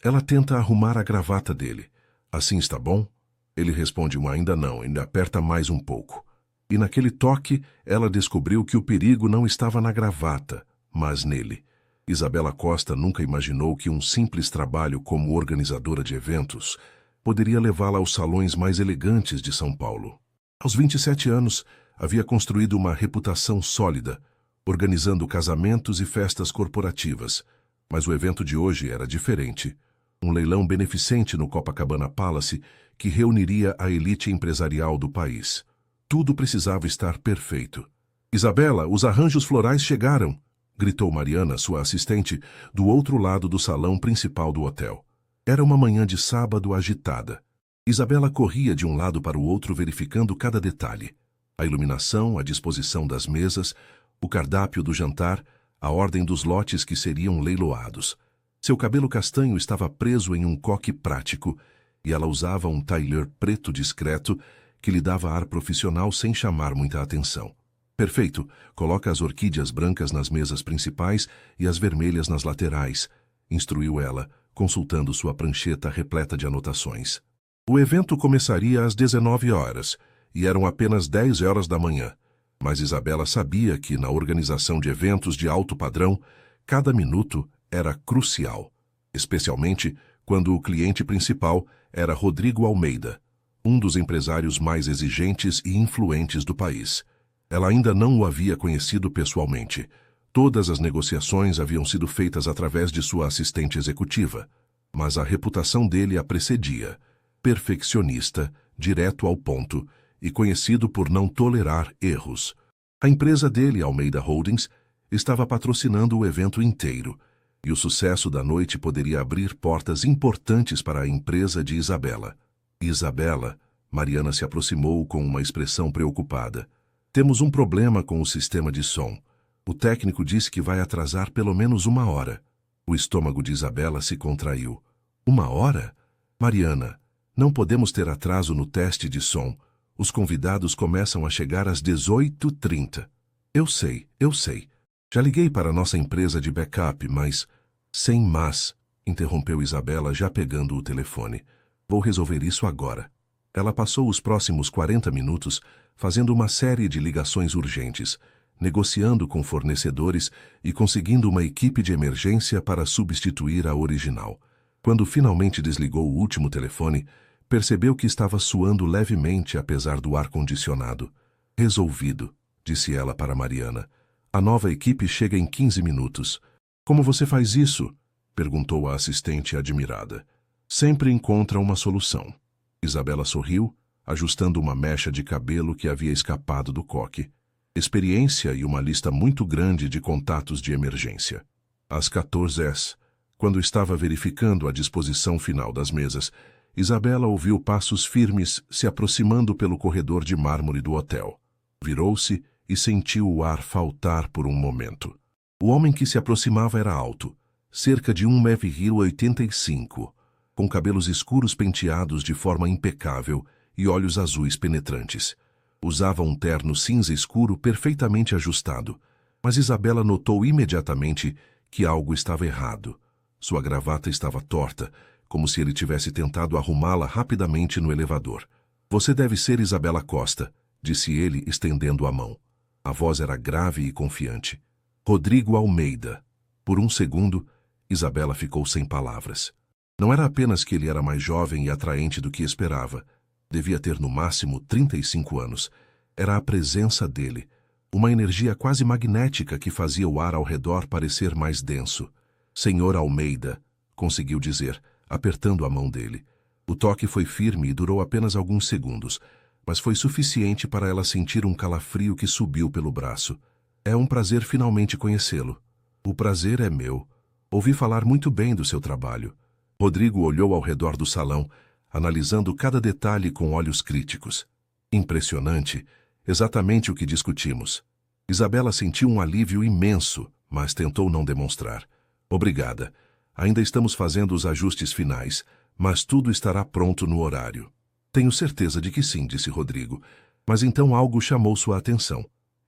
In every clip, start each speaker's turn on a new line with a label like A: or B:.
A: Ela tenta arrumar a gravata dele. Assim está bom? Ele responde ainda não, ainda aperta mais um pouco. E naquele toque, ela descobriu que o perigo não estava na gravata, mas nele. Isabela Costa nunca imaginou que um simples trabalho como organizadora de eventos poderia levá-la aos salões mais elegantes de São Paulo. Aos 27 anos, havia construído uma reputação sólida, organizando casamentos e festas corporativas. Mas o evento de hoje era diferente. Um leilão beneficente no Copacabana Palace que reuniria a elite empresarial do país. Tudo precisava estar perfeito. "Isabela, os arranjos florais chegaram!" gritou Mariana, sua assistente, do outro lado do salão principal do hotel. Era uma manhã de sábado agitada. Isabela corria de um lado para o outro verificando cada detalhe. A iluminação, a disposição das mesas, o cardápio do jantar, a ordem dos lotes que seriam leiloados. Seu cabelo castanho estava preso em um coque prático e ela usava um tailleur preto discreto que lhe dava ar profissional sem chamar muita atenção. "Perfeito, coloca as orquídeas brancas nas mesas principais e as vermelhas nas laterais", instruiu ela, consultando sua prancheta repleta de anotações. O evento começaria às 19 horas e eram apenas 10 horas da manhã. Mas Isabela sabia que, na organização de eventos de alto padrão, cada minuto era crucial, especialmente quando o cliente principal era Rodrigo Almeida, um dos empresários mais exigentes e influentes do país. Ela ainda não o havia conhecido pessoalmente. Todas as negociações haviam sido feitas através de sua assistente executiva, mas a reputação dele a precedia. Perfeccionista, direto ao ponto e conhecido por não tolerar erros. A empresa dele, Almeida Holdings, estava patrocinando o evento inteiro, e o sucesso da noite poderia abrir portas importantes para a empresa de Isabela. "Isabela", Mariana se aproximou com uma expressão preocupada. "Temos um problema com o sistema de som. O técnico disse que vai atrasar pelo menos 1 hora." O estômago de Isabela se contraiu. 1 hora? "Mariana, não podemos ter atraso no teste de som. Os convidados começam a chegar às 18h30. Eu sei. Já liguei para nossa empresa de backup, mas..." "Sem mas", interrompeu Isabela, já pegando o telefone. "Vou resolver isso agora." Ela passou os próximos 40 minutos fazendo uma série de ligações urgentes, negociando com fornecedores e conseguindo uma equipe de emergência para substituir a original. Quando finalmente desligou o último telefone, percebeu que estava suando levemente apesar do ar-condicionado. "Resolvido", disse ela para Mariana. "A nova equipe chega em 15 minutos. "Como você faz isso?", perguntou a assistente admirada. "Sempre encontra uma solução." Isabela sorriu, ajustando uma mecha de cabelo que havia escapado do coque. Experiência e uma lista muito grande de contatos de emergência. Às 14h, quando estava verificando a disposição final das mesas, Isabela ouviu passos firmes se aproximando pelo corredor de mármore do hotel. Virou-se e sentiu o ar faltar por um momento. O homem que se aproximava era alto, cerca de 1,85 m, com cabelos escuros penteados de forma impecável e olhos azuis penetrantes. Usava um terno cinza escuro perfeitamente ajustado, mas Isabela notou imediatamente que algo estava errado. Sua gravata estava torta, como se ele tivesse tentado arrumá-la rapidamente no elevador. "Você deve ser Isabela Costa", disse ele, estendendo a mão. A voz era grave e confiante. "Rodrigo Almeida." Por um segundo, Isabela ficou sem palavras. Não era apenas que ele era mais jovem e atraente do que esperava. Devia ter no máximo 35 anos. Era a presença dele, uma energia quase magnética que fazia o ar ao redor parecer mais denso. "Senhor Almeida", conseguiu dizer, apertando a mão dele. O toque foi firme e durou apenas alguns segundos, mas foi suficiente para ela sentir um calafrio que subiu pelo braço. "É um prazer finalmente conhecê-lo." "O prazer é meu. Ouvi falar muito bem do seu trabalho." Rodrigo olhou ao redor do salão, analisando cada detalhe com olhos críticos. "Impressionante. Exatamente o que discutimos." Isabela sentiu um alívio imenso, mas tentou não demonstrar. "Obrigada. Ainda estamos fazendo os ajustes finais, mas tudo estará pronto no horário." "Tenho certeza de que sim", disse Rodrigo, mas então algo chamou sua atenção.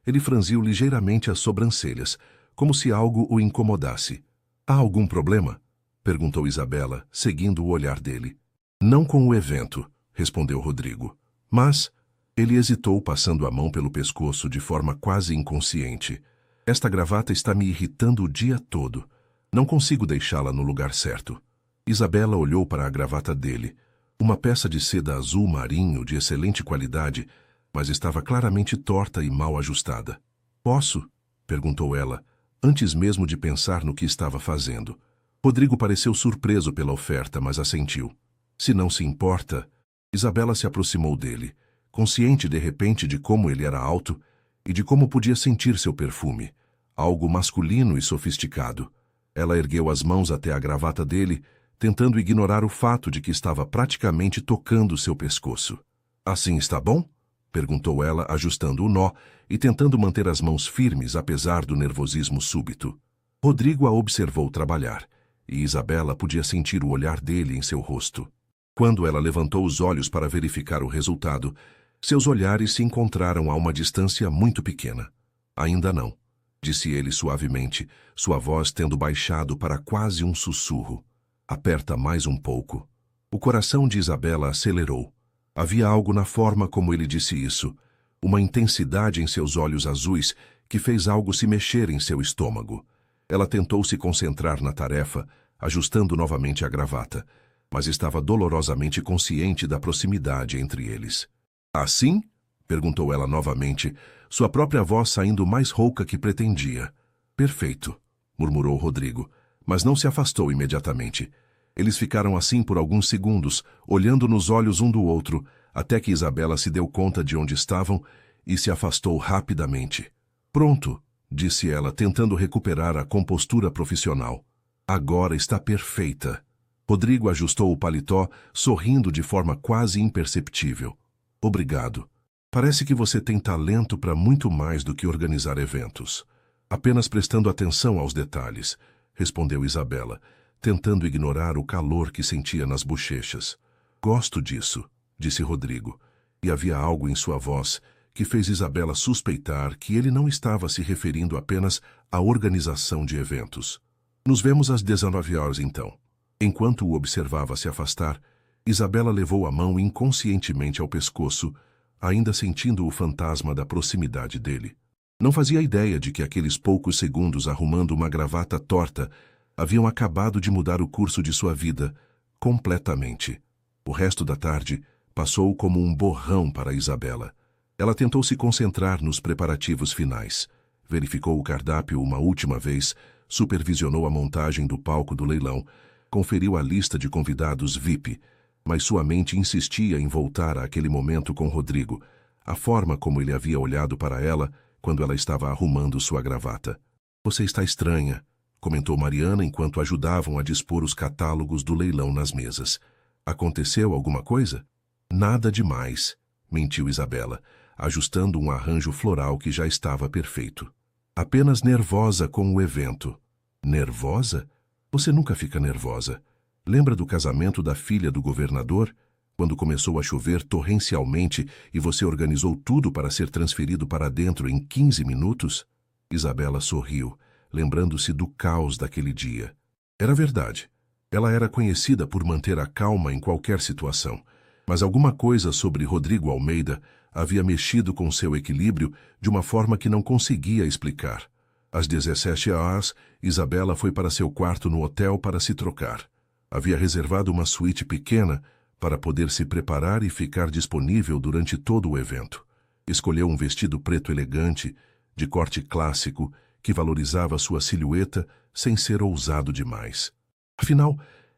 A: Ele franziu ligeiramente as sobrancelhas, como se algo o incomodasse. "Há algum problema?" Perguntou Isabela, seguindo o olhar dele. Não com o evento, respondeu Rodrigo. Mas... Ele hesitou, passando a mão pelo pescoço de forma quase inconsciente. Esta gravata está me irritando o dia todo. Não consigo deixá-la no lugar certo. Isabela olhou para a gravata dele. Uma peça de seda azul marinho de excelente qualidade, mas estava claramente torta e mal ajustada. Posso? Perguntou ela, antes mesmo de pensar no que estava fazendo. Rodrigo pareceu surpreso pela oferta, mas assentiu. Se não se importa... Isabela se aproximou dele, consciente de repente de como ele era alto e de como podia sentir seu perfume, algo masculino e sofisticado. Ela ergueu as mãos até a gravata dele, tentando ignorar o fato de que estava praticamente tocando seu pescoço. Assim está bom? Perguntou ela, ajustando o nó e tentando manter as mãos firmes apesar do nervosismo súbito. Rodrigo a observou trabalhar, e Isabela podia sentir o olhar dele em seu rosto. Quando ela levantou os olhos para verificar o resultado, seus olhares se encontraram a uma distância muito pequena. Ainda não, disse ele suavemente, sua voz tendo baixado para quase um sussurro. Aperta mais um pouco. O coração de Isabela acelerou. Havia algo na forma como ele disse isso, uma intensidade em seus olhos azuis que fez algo se mexer em seu estômago. Ela tentou se concentrar na tarefa, ajustando novamente a gravata, mas estava dolorosamente consciente da proximidade entre eles. Assim? Perguntou ela novamente, sua própria voz saindo mais rouca que pretendia. Perfeito, murmurou Rodrigo, mas não se afastou imediatamente. Eles ficaram assim por alguns segundos, olhando nos olhos um do outro, até que Isabela se deu conta de onde estavam e se afastou rapidamente. Pronto, disse ela, tentando recuperar a compostura profissional. Agora está perfeita. Rodrigo ajustou o paletó, sorrindo de forma quase imperceptível. Obrigado. Parece que você tem talento para muito mais do que organizar eventos. Apenas prestando atenção aos detalhes, respondeu Isabela, tentando ignorar o calor que sentia nas bochechas. Gosto disso, disse Rodrigo, e havia algo em sua voz que fez Isabela suspeitar que ele não estava se referindo apenas à organização de eventos. Nos vemos às 19 horas, então. Enquanto o observava se afastar, Isabela levou a mão inconscientemente ao pescoço, ainda sentindo o fantasma da proximidade dele. Não fazia ideia de que aqueles poucos segundos arrumando uma gravata torta haviam acabado de mudar o curso de sua vida completamente. O resto da tarde passou como um borrão para Isabela. Ela tentou se concentrar nos preparativos finais. Verificou o cardápio uma última vez, supervisionou a montagem do palco do leilão, conferiu a lista de convidados VIP, mas sua mente insistia em voltar àquele momento com Rodrigo, a forma como ele havia olhado para ela quando ela estava arrumando sua gravata. Você está estranha, comentou Mariana enquanto ajudavam a dispor os catálogos do leilão nas mesas. Aconteceu alguma coisa? Nada demais, mentiu Isabela, ajustando um arranjo floral que já estava perfeito. Apenas nervosa com o evento. Nervosa? Você nunca fica nervosa. Lembra do casamento da filha do governador? Quando começou a chover torrencialmente e você organizou tudo para ser transferido para dentro em 15 minutos? Isabela sorriu, lembrando-se do caos daquele dia. Era verdade. Ela era conhecida por manter a calma em qualquer situação, mas alguma coisa sobre Rodrigo Almeida havia mexido com seu equilíbrio de uma forma que não conseguia explicar. Às 17 horas, Isabela foi para seu quarto no hotel para se trocar. Havia reservado uma suíte pequena para poder se preparar e ficar disponível durante todo o evento. Escolheu um vestido preto elegante, de corte clássico, que valorizava sua silhueta sem ser ousado demais. Afinal,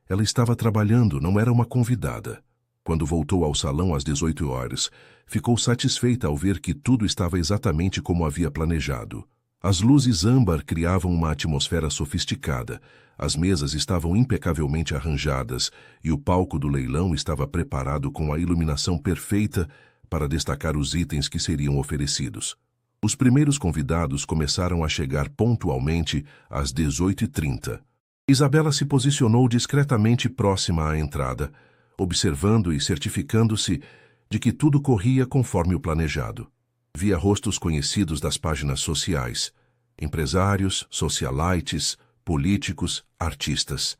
A: ela estava trabalhando, não era uma convidada. Quando voltou ao salão às 18 horas, ficou satisfeita ao ver que tudo estava exatamente como havia planejado. As luzes âmbar criavam uma atmosfera sofisticada, as mesas estavam impecavelmente arranjadas e o palco do leilão estava preparado com a iluminação perfeita para destacar os itens que seriam oferecidos. Os primeiros convidados começaram a chegar pontualmente às 18h30. Isabela se posicionou discretamente próxima à entrada, observando e certificando-se de que tudo corria conforme o planejado. Via rostos conhecidos das páginas sociais, empresários, socialites, políticos, artistas.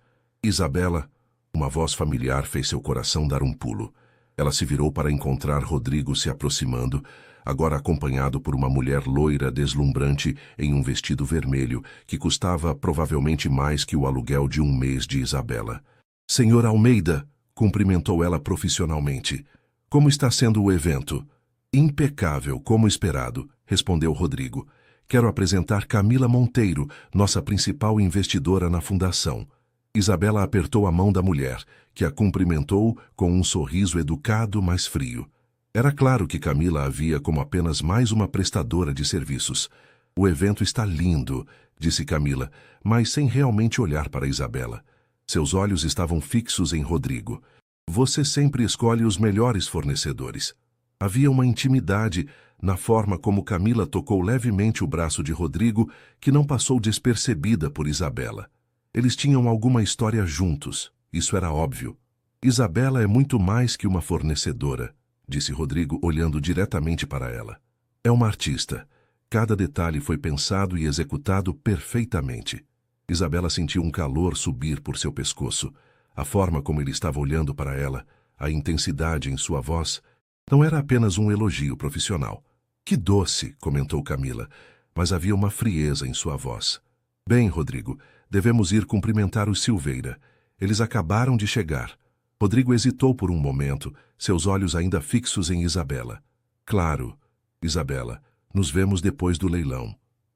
A: Isabela, uma voz familiar fez seu coração dar um pulo. Ela se virou para encontrar Rodrigo se aproximando, agora acompanhado por uma mulher loira deslumbrante em um vestido vermelho, que custava provavelmente mais que o aluguel de um mês de Isabela. Senhor Almeida, cumprimentou ela profissionalmente. Como está sendo o evento? Impecável, como esperado, respondeu Rodrigo. Quero apresentar Camila Monteiro, nossa principal investidora na fundação. Isabela apertou a mão da mulher, que a cumprimentou com um sorriso educado, mas frio. Era claro que Camila a via como apenas mais uma prestadora de serviços. O evento está lindo, disse Camila, mas sem realmente olhar para Isabela. Seus olhos estavam fixos em Rodrigo. Você sempre escolhe os melhores fornecedores. Havia uma intimidade na forma como Camila tocou levemente o braço de Rodrigo, que não passou despercebida por Isabela. Eles tinham alguma história juntos, isso era óbvio. Isabela é muito mais que uma fornecedora, disse Rodrigo olhando diretamente para ela. É uma artista. Cada detalhe foi pensado e executado perfeitamente. Isabela sentiu um calor subir por seu pescoço. A forma como ele estava olhando para ela, a intensidade em sua voz, não era apenas um elogio profissional. Que doce, comentou Camila, mas havia uma frieza em sua voz. Bem, Rodrigo, devemos ir cumprimentar os Silveira. Eles acabaram de chegar. Rodrigo hesitou por um momento, seus olhos ainda fixos em Isabela. Claro, Isabela, nos vemos depois do leilão.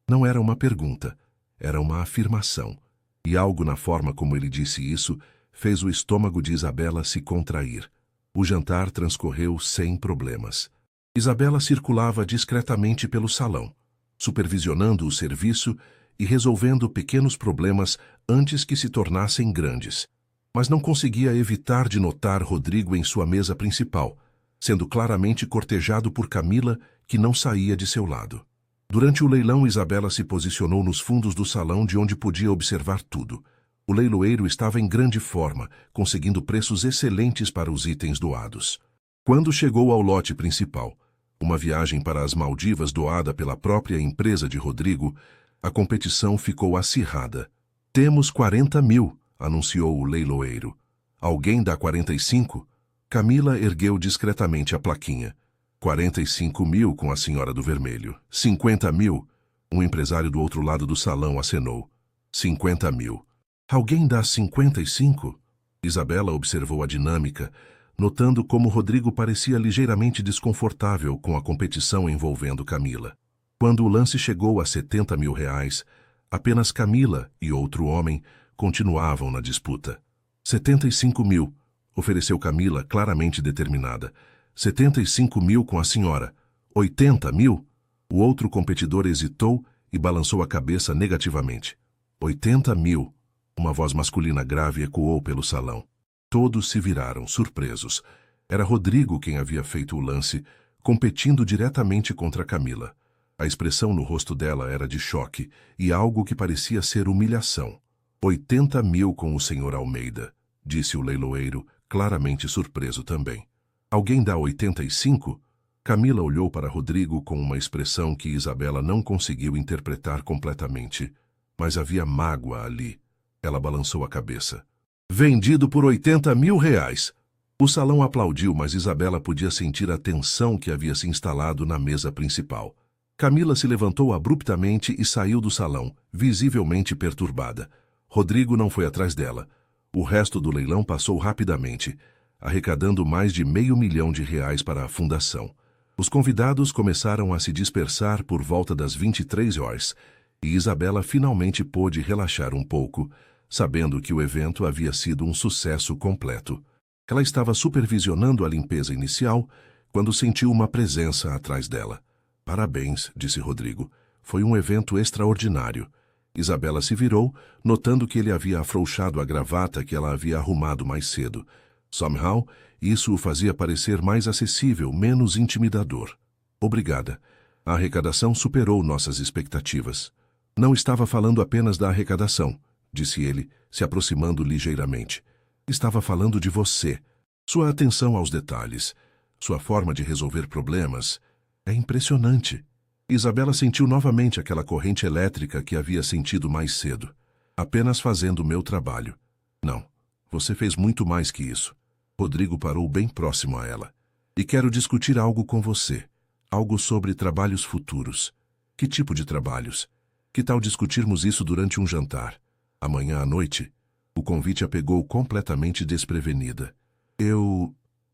A: Não era uma pergunta, era uma afirmação. E algo na forma como ele disse isso fez o estômago de Isabela se contrair. O jantar transcorreu sem problemas. Isabela circulava discretamente pelo salão, supervisionando o serviço e resolvendo pequenos problemas antes que se tornassem grandes. Mas não conseguia evitar de notar Rodrigo em sua mesa principal, sendo claramente cortejado por Camila, que não saía de seu lado. Durante o leilão, Isabela se posicionou nos fundos do salão de onde podia observar tudo. O leiloeiro estava em grande forma, conseguindo preços excelentes para os itens doados. Quando chegou ao lote principal, uma viagem para as Maldivas doada pela própria empresa de Rodrigo, a competição ficou acirrada. Temos 40 mil, anunciou o leiloeiro. Alguém dá 45? Camila ergueu discretamente a plaquinha. 45 mil com a senhora do vermelho. 50 mil? Um empresário do outro lado do salão acenou. 50 mil. Alguém dá 55? Isabela observou a dinâmica, notando como Rodrigo parecia ligeiramente desconfortável com a competição envolvendo Camila. Quando o lance chegou a 70 mil reais, apenas Camila e outro homem continuavam na disputa. 75 mil, ofereceu Camila, claramente determinada. 75 mil com a senhora. 80 mil? O outro competidor hesitou e balançou a cabeça negativamente. 80 mil. Uma voz masculina grave ecoou pelo salão. Todos se viraram, surpresos. Era Rodrigo quem havia feito o lance, competindo diretamente contra Camila. A expressão no rosto dela era de choque e algo que parecia ser humilhação. 80 mil com o senhor Almeida, disse o leiloeiro, claramente surpreso também. Alguém dá 85? Camila olhou para Rodrigo com uma expressão que Isabela não conseguiu interpretar completamente, mas havia mágoa ali. Ela balançou a cabeça. Vendido por 80 mil reais. O salão aplaudiu, mas Isabela podia sentir a tensão que havia se instalado na mesa principal. Camila se levantou abruptamente e saiu do salão, visivelmente perturbada. Rodrigo não foi atrás dela. O resto do leilão passou rapidamente, arrecadando mais de R$500 mil para a fundação. Os convidados começaram a se dispersar por volta das 23 horas, e Isabela finalmente pôde relaxar um pouco, sabendo que o evento havia sido um sucesso completo. Ela estava supervisionando a limpeza inicial quando sentiu uma presença atrás dela. Parabéns, disse Rodrigo. Foi um evento extraordinário. Isabela se virou, notando que ele havia afrouxado a gravata que ela havia arrumado mais cedo. Somehow, isso o fazia parecer mais acessível, menos intimidador. Obrigada. A arrecadação superou nossas expectativas. Não estava falando apenas da arrecadação, disse ele, se aproximando ligeiramente. Estava falando de você. Sua atenção aos detalhes, sua forma de resolver problemas. É impressionante. Isabela sentiu novamente aquela corrente elétrica que havia sentido mais cedo. Apenas fazendo o meu trabalho. Não, Você fez muito mais que isso. Rodrigo parou bem próximo a ela. E quero discutir algo com você. Algo sobre trabalhos futuros. Que tipo de trabalhos? Que tal discutirmos isso durante um jantar? Amanhã à noite? O convite a pegou completamente desprevenida.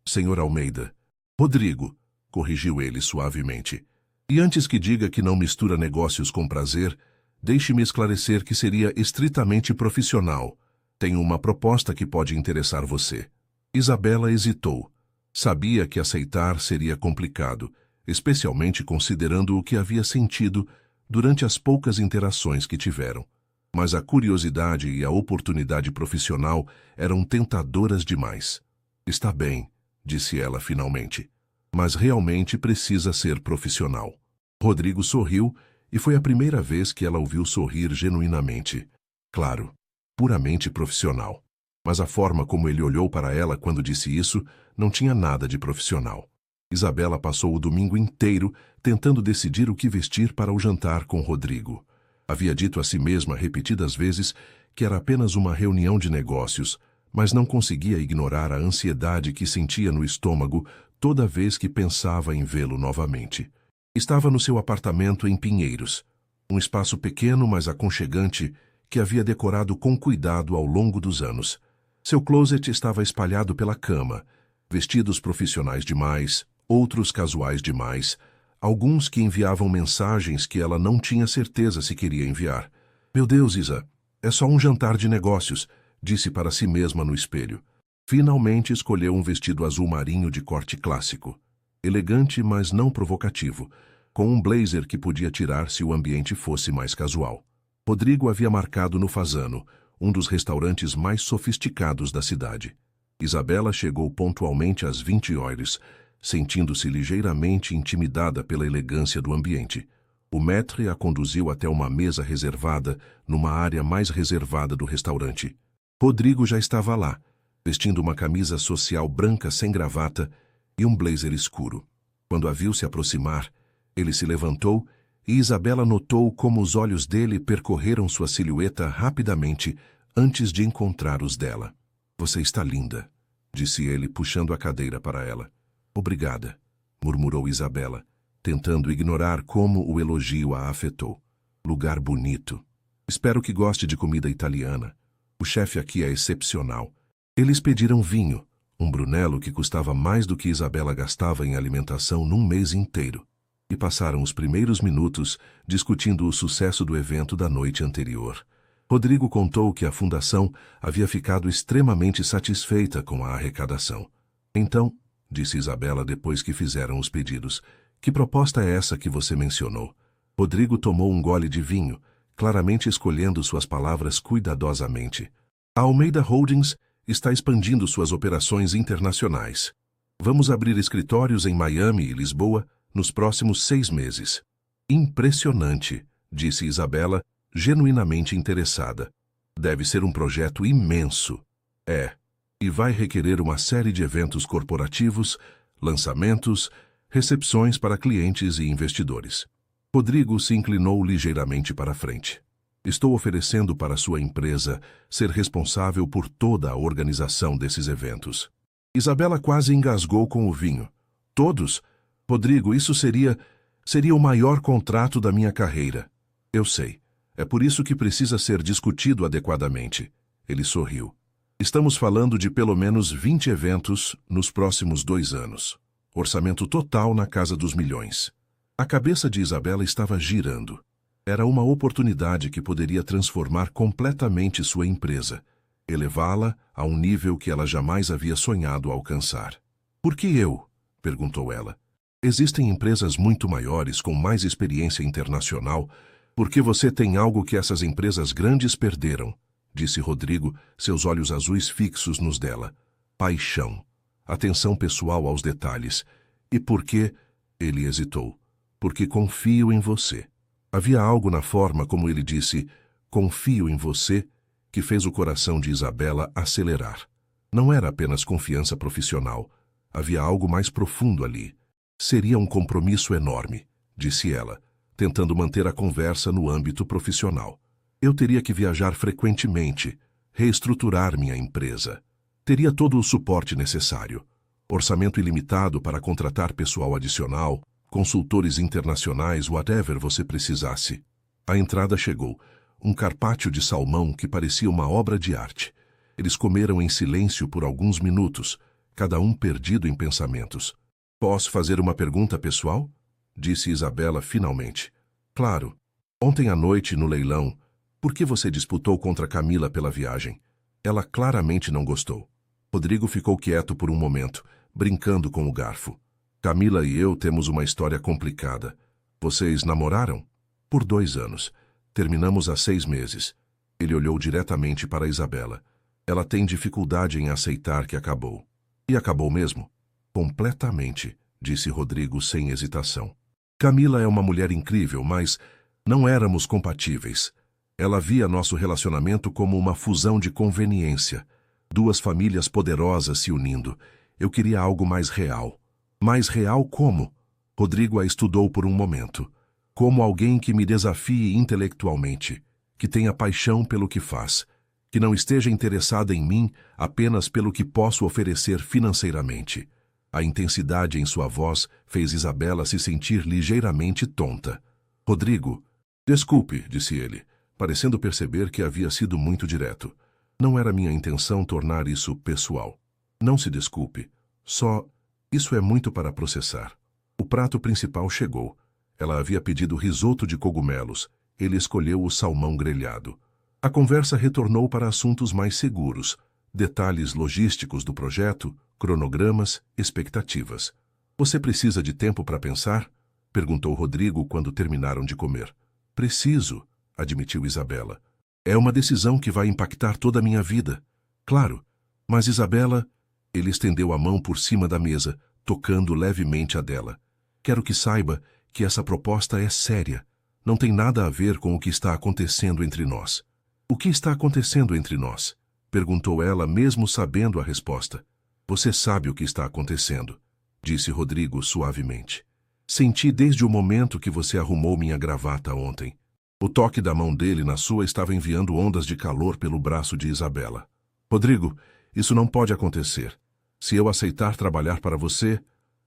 A: Senhor Almeida. Rodrigo, corrigiu ele suavemente. E antes que diga que não mistura negócios com prazer, deixe-me esclarecer que seria estritamente profissional. Tenho uma proposta que pode interessar você. Isabela hesitou. Sabia que aceitar seria complicado, especialmente considerando o que havia sentido durante as poucas interações que tiveram. Mas a curiosidade e a oportunidade profissional eram tentadoras demais. Está bem, disse ela finalmente, mas realmente precisa ser profissional. Rodrigo sorriu e foi a primeira vez que ela o viu sorrir genuinamente. Claro, puramente profissional. Mas a forma como ele olhou para ela quando disse isso não tinha nada de profissional. Isabela passou o domingo inteiro tentando decidir o que vestir para o jantar com Rodrigo. Havia dito a si mesma repetidas vezes que era apenas uma reunião de negócios, mas não conseguia ignorar a ansiedade que sentia no estômago toda vez que pensava em vê-lo novamente. Estava no seu apartamento em Pinheiros, um espaço pequeno, mas aconchegante, que havia decorado com cuidado ao longo dos anos. Seu closet estava espalhado pela cama, vestidos profissionais demais, outros casuais demais, alguns que enviavam mensagens que ela não tinha certeza se queria enviar. Meu Deus, Isa, é só um jantar de negócios, disse para si mesma no espelho. Finalmente escolheu um vestido azul marinho de corte clássico, elegante, mas não provocativo, com um blazer que podia tirar se o ambiente fosse mais casual. Rodrigo havia marcado no Fasano, um dos restaurantes mais sofisticados da cidade. Isabela chegou pontualmente às 20 horas, sentindo-se ligeiramente intimidada pela elegância do ambiente. O maître a conduziu até uma mesa reservada numa área mais reservada do restaurante. Rodrigo já estava lá, vestindo uma camisa social branca sem gravata e um blazer escuro. Quando a viu se aproximar, ele se levantou e Isabela notou como os olhos dele percorreram sua silhueta rapidamente antes de encontrar os dela. Você está linda, disse ele, puxando a cadeira para ela. Obrigada, murmurou Isabela, tentando ignorar como o elogio a afetou. Lugar bonito. Espero que goste de comida italiana. O chefe aqui é excepcional. Eles pediram vinho, um Brunello que custava mais do que Isabela gastava em alimentação num mês inteiro. E passaram os primeiros minutos discutindo o sucesso do evento da noite anterior. Rodrigo contou que a fundação havia ficado extremamente satisfeita com a arrecadação. Então, disse Isabela depois que fizeram os pedidos, que proposta é essa que você mencionou? Rodrigo tomou um gole de vinho, claramente escolhendo suas palavras cuidadosamente. A Almeida Holdings está expandindo suas operações internacionais. Vamos abrir escritórios em Miami e Lisboa nos próximos 6 meses. Impressionante, disse Isabela, genuinamente interessada. Deve ser um projeto imenso. E vai requerer uma série de eventos corporativos, lançamentos, recepções para clientes e investidores. Rodrigo se inclinou ligeiramente para a frente. Estou oferecendo para sua empresa ser responsável por toda a organização desses eventos. Isabela quase engasgou com o vinho. Todos? Rodrigo, isso seria o maior contrato da minha carreira. Eu sei. É por isso que precisa ser discutido adequadamente. Ele sorriu. Estamos falando de pelo menos 20 eventos nos próximos 2 anos. Orçamento total na casa dos milhões. A cabeça de Isabela estava girando. Era uma oportunidade que poderia transformar completamente sua empresa, elevá-la a um nível que ela jamais havia sonhado alcançar. Por que eu? Perguntou ela. Existem empresas muito maiores com mais experiência internacional, porque você tem algo que essas empresas grandes perderam, disse Rodrigo, seus olhos azuis fixos nos dela. Paixão. Atenção pessoal aos detalhes. E por que? Ele hesitou. Porque confio em você. Havia algo na forma como ele disse, confio em você, que fez o coração de Isabela acelerar. Não era apenas confiança profissional. Havia algo mais profundo ali. Seria um compromisso enorme, disse ela, tentando manter a conversa no âmbito profissional. Eu teria que viajar frequentemente, reestruturar minha empresa. Teria todo o suporte necessário. Orçamento ilimitado para contratar pessoal adicional, consultores internacionais, whatever você precisasse. A entrada chegou. Um carpaccio de salmão que parecia uma obra de arte. Eles comeram em silêncio por alguns minutos, cada um perdido em pensamentos. Posso fazer uma pergunta pessoal? Disse Isabela finalmente. Claro. Ontem à noite, no leilão, por que você disputou contra Camila pela viagem? Ela claramente não gostou. Rodrigo ficou quieto por um momento, brincando com o garfo. Camila e eu temos uma história complicada. Vocês namoraram? Por 2 anos. Terminamos há 6 meses. Ele olhou diretamente para Isabela. Ela tem dificuldade em aceitar que acabou. E acabou mesmo? Completamente, disse Rodrigo sem hesitação. Camila é uma mulher incrível, mas não éramos compatíveis. Ela via nosso relacionamento como uma fusão de conveniência. 2 famílias poderosas se unindo. Eu queria algo mais real. Mais real como? Rodrigo a estudou por um momento. Como alguém que me desafie intelectualmente, que tenha paixão pelo que faz, que não esteja interessada em mim apenas pelo que posso oferecer financeiramente. A intensidade em sua voz fez Isabela se sentir ligeiramente tonta. Rodrigo, desculpe, disse ele, parecendo perceber que havia sido muito direto. Não era minha intenção tornar isso pessoal. Não se desculpe. Só, isso é muito para processar. O prato principal chegou. Ela havia pedido risoto de cogumelos. Ele escolheu o salmão grelhado. A conversa retornou para assuntos mais seguros. Detalhes logísticos do projeto, cronogramas, expectativas. Você precisa de tempo para pensar? Perguntou Rodrigo quando terminaram de comer. Preciso, admitiu Isabela. É uma decisão que vai impactar toda a minha vida. Claro, mas Isabela... Ele estendeu a mão por cima da mesa, tocando levemente a dela. Quero que saiba que essa proposta é séria. Não tem nada a ver com o que está acontecendo entre nós. O que está acontecendo entre nós? Perguntou ela, mesmo sabendo a resposta. Você sabe o que está acontecendo, disse Rodrigo suavemente. Senti desde o momento que você arrumou minha gravata ontem. O toque da mão dele na sua estava enviando ondas de calor pelo braço de Isabela. Rodrigo, isso não pode acontecer. Se eu aceitar trabalhar para você,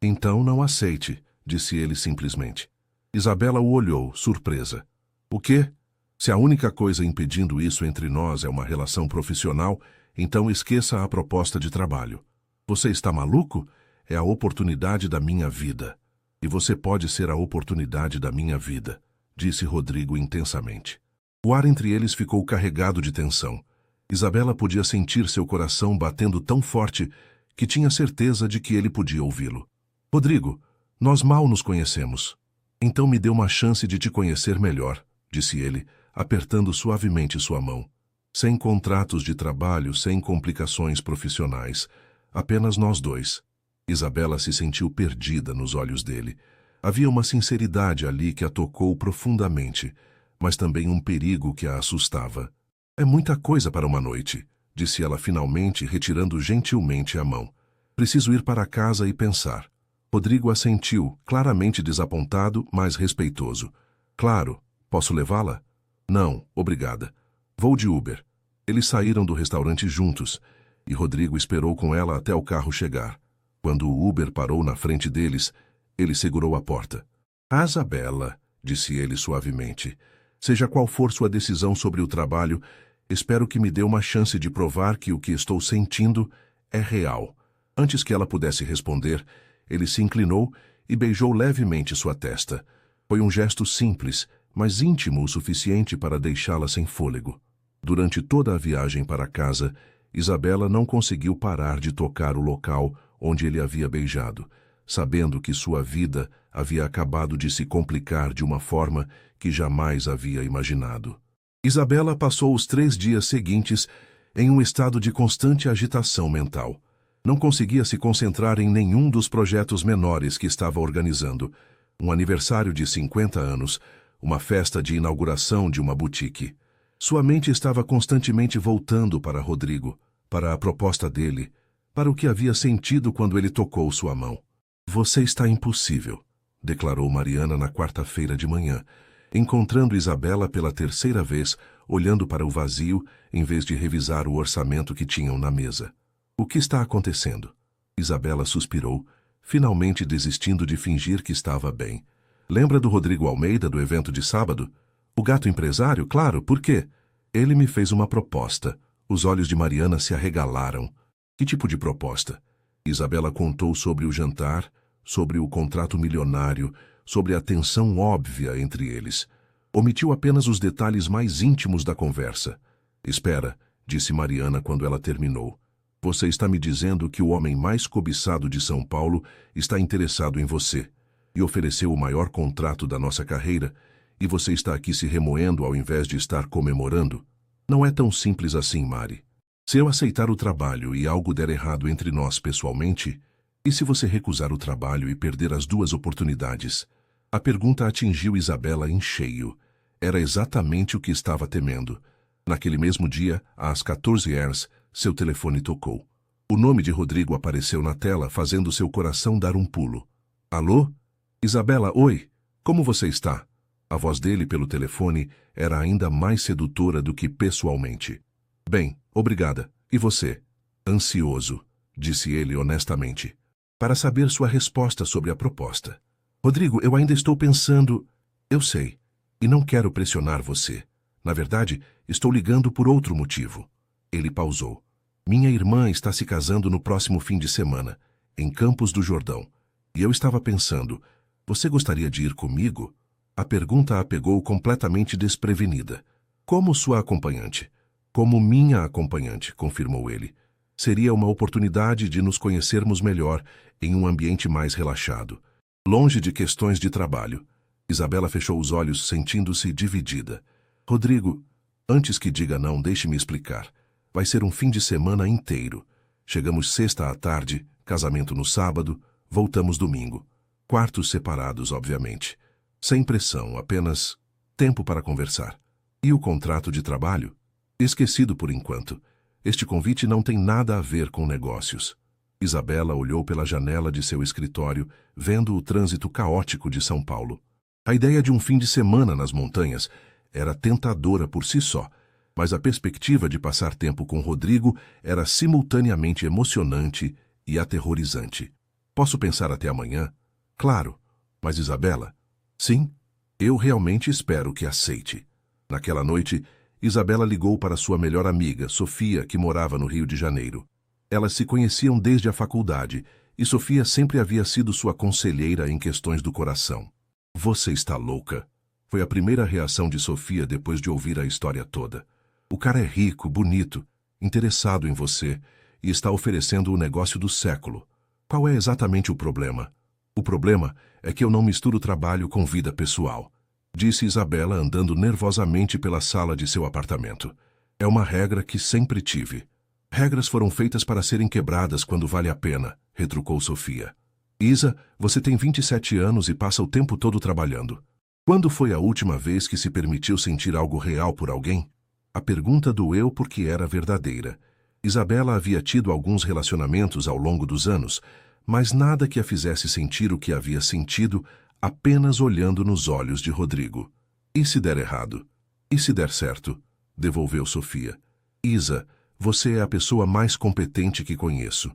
A: então não aceite, disse ele simplesmente. Isabela o olhou, surpresa. O quê? Se a única coisa impedindo isso entre nós é uma relação profissional, então esqueça a proposta de trabalho. Você está maluco? É a oportunidade da minha vida. E você pode ser a oportunidade da minha vida, disse Rodrigo intensamente. O ar entre eles ficou carregado de tensão. Isabela podia sentir seu coração batendo tão forte que tinha certeza de que ele podia ouvi-lo. Rodrigo, nós mal nos conhecemos. Então me dê uma chance de te conhecer melhor, disse ele, apertando suavemente sua mão. Sem contratos de trabalho, sem complicações profissionais. Apenas nós 2. Isabela se sentiu perdida nos olhos dele. Havia uma sinceridade ali que a tocou profundamente, mas também um perigo que a assustava. É muita coisa para uma noite, disse ela finalmente, retirando gentilmente a mão. Preciso ir para casa e pensar. Rodrigo assentiu, claramente desapontado, mas respeitoso. Claro, posso levá-la? Não, obrigada. Vou de Uber. Eles saíram do restaurante juntos, e Rodrigo esperou com ela até o carro chegar. Quando o Uber parou na frente deles, ele segurou a porta. Isabela, disse ele suavemente, seja qual for sua decisão sobre o trabalho, espero que me dê uma chance de provar que o que estou sentindo é real. Antes que ela pudesse responder, ele se inclinou e beijou levemente sua testa. Foi um gesto simples, mas íntimo o suficiente para deixá-la sem fôlego. Durante toda a viagem para casa, Isabela não conseguiu parar de tocar o local onde ele havia beijado, sabendo que sua vida havia acabado de se complicar de uma forma que jamais havia imaginado. Isabela passou os 3 dias seguintes em um estado de constante agitação mental. Não conseguia se concentrar em nenhum dos projetos menores que estava organizando. Um aniversário de 50 anos, uma festa de inauguração de uma boutique. Sua mente estava constantemente voltando para Rodrigo, para a proposta dele, para o que havia sentido quando ele tocou sua mão. Você está impossível, declarou Mariana na quarta-feira de manhã, encontrando Isabela pela 3ª vez, olhando para o vazio, em vez de revisar o orçamento que tinham na mesa. O que está acontecendo? Isabela suspirou, finalmente desistindo de fingir que estava bem. Lembra do Rodrigo Almeida do evento de sábado? O gato empresário, claro, por quê? Ele me fez uma proposta. Os olhos de Mariana se arregalaram. Que tipo de proposta? Isabela contou sobre o jantar, sobre o contrato milionário, sobre a tensão óbvia entre eles. Omitiu apenas os detalhes mais íntimos da conversa. Espera, disse Mariana quando ela terminou. Você está me dizendo que o homem mais cobiçado de São Paulo está interessado em você e ofereceu o maior contrato da nossa carreira, e você está aqui se remoendo ao invés de estar comemorando? Não é tão simples assim, Mari. Se eu aceitar o trabalho e algo der errado entre nós pessoalmente, e se você recusar o trabalho e perder as duas oportunidades? A pergunta atingiu Isabela em cheio. Era exatamente o que estava temendo. Naquele mesmo dia, às 14h, seu telefone tocou. O nome de Rodrigo apareceu na tela, fazendo seu coração dar um pulo. Alô? Isabela, oi. Como você está? A voz dele pelo telefone era ainda mais sedutora do que pessoalmente. Bem, obrigada. E você? Ansioso, disse ele honestamente, para saber sua resposta sobre a proposta. Rodrigo, eu ainda estou pensando... Eu sei, e não quero pressionar você. Na verdade, estou ligando por outro motivo. Ele pausou. Minha irmã está se casando no próximo fim de semana, em Campos do Jordão. E eu estava pensando, você gostaria de ir comigo? A pergunta a pegou completamente desprevenida. Como sua acompanhante? Como minha acompanhante, confirmou ele. Seria uma oportunidade de nos conhecermos melhor em um ambiente mais relaxado. Longe de questões de trabalho. Isabela fechou os olhos, sentindo-se dividida. Rodrigo, antes que diga não, deixe-me explicar. Vai ser um fim de semana inteiro. Chegamos sexta à tarde, casamento no sábado, voltamos domingo. Quartos separados, obviamente. Sem pressão, apenas tempo para conversar. E o contrato de trabalho? Esquecido por enquanto. Este convite não tem nada a ver com negócios. Isabela olhou pela janela de seu escritório, vendo o trânsito caótico de São Paulo. A ideia de um fim de semana nas montanhas era tentadora por si só, mas a perspectiva de passar tempo com Rodrigo era simultaneamente emocionante e aterrorizante. Posso pensar até amanhã? Claro. Mas Isabela? Sim, eu realmente espero que aceite. Naquela noite, Isabela ligou para sua melhor amiga, Sofia, que morava no Rio de Janeiro. Elas se conheciam desde a faculdade, e Sofia sempre havia sido sua conselheira em questões do coração. Você está louca? Foi a primeira reação de Sofia depois de ouvir a história toda. O cara é rico, bonito, interessado em você, e está oferecendo o negócio do século. Qual é exatamente o problema? O problema é que eu não misturo trabalho com vida pessoal, disse Isabela andando nervosamente pela sala de seu apartamento. É uma regra que sempre tive. Regras foram feitas para serem quebradas quando vale a pena, retrucou Sofia. Isa, você tem 27 anos e passa o tempo todo trabalhando. Quando foi a última vez que se permitiu sentir algo real por alguém? A pergunta doeu porque era verdadeira. Isabela havia tido alguns relacionamentos ao longo dos anos, mas nada que a fizesse sentir o que havia sentido apenas olhando nos olhos de Rodrigo. E se der errado? E se der certo? Devolveu Sofia. Isa, você é a pessoa mais competente que conheço.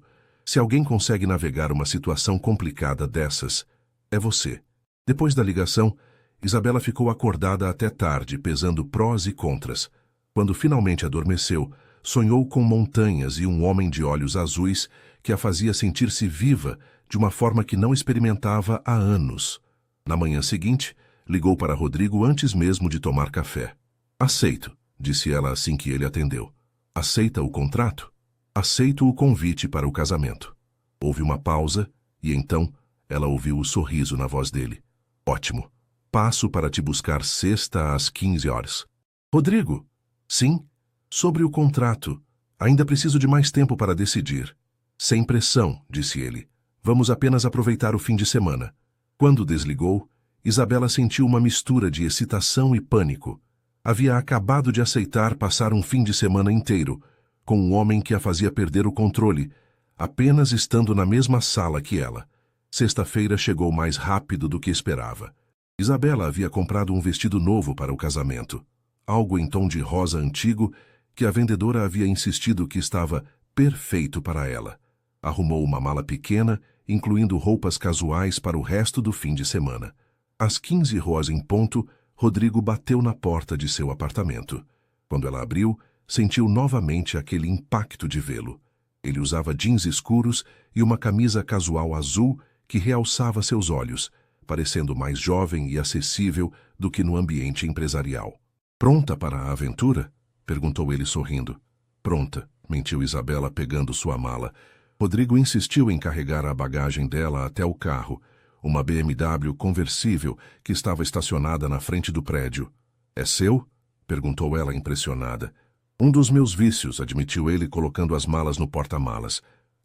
A: Se alguém consegue navegar uma situação complicada dessas, é você. Depois da ligação, Isabela ficou acordada até tarde, pesando prós e contras. Quando finalmente adormeceu, sonhou com montanhas e um homem de olhos azuis que a fazia sentir-se viva de uma forma que não experimentava há anos. Na manhã seguinte, ligou para Rodrigo antes mesmo de tomar café. Aceito, disse ela assim que ele atendeu. Aceita o contrato? Aceito o convite para o casamento. Houve uma pausa e então ela ouviu o sorriso na voz dele. Ótimo. Passo para te buscar sexta às 15h. Rodrigo? Sim? Sobre o contrato. Ainda preciso de mais tempo para decidir. Sem pressão, disse ele. Vamos apenas aproveitar o fim de semana. Quando desligou, Isabela sentiu uma mistura de excitação e pânico. Havia acabado de aceitar passar um fim de semana inteiro com um homem que a fazia perder o controle, apenas estando na mesma sala que ela. Sexta-feira chegou mais rápido do que esperava. Isabela havia comprado um vestido novo para o casamento, algo em tom de rosa antigo que a vendedora havia insistido que estava perfeito para ela. Arrumou uma mala pequena, incluindo roupas casuais para o resto do fim de semana. Às 15h em ponto, Rodrigo bateu na porta de seu apartamento. Quando ela abriu, sentiu novamente aquele impacto de vê-lo. Ele usava jeans escuros e uma camisa casual azul que realçava seus olhos, parecendo mais jovem e acessível do que no ambiente empresarial. "Pronta para a aventura?" perguntou ele sorrindo. "Pronta", mentiu Isabela pegando sua mala. Rodrigo insistiu em carregar a bagagem dela até o carro, uma BMW conversível que estava estacionada na frente do prédio. "É seu?" perguntou ela impressionada. "Um dos meus vícios", admitiu ele colocando as malas no porta-malas.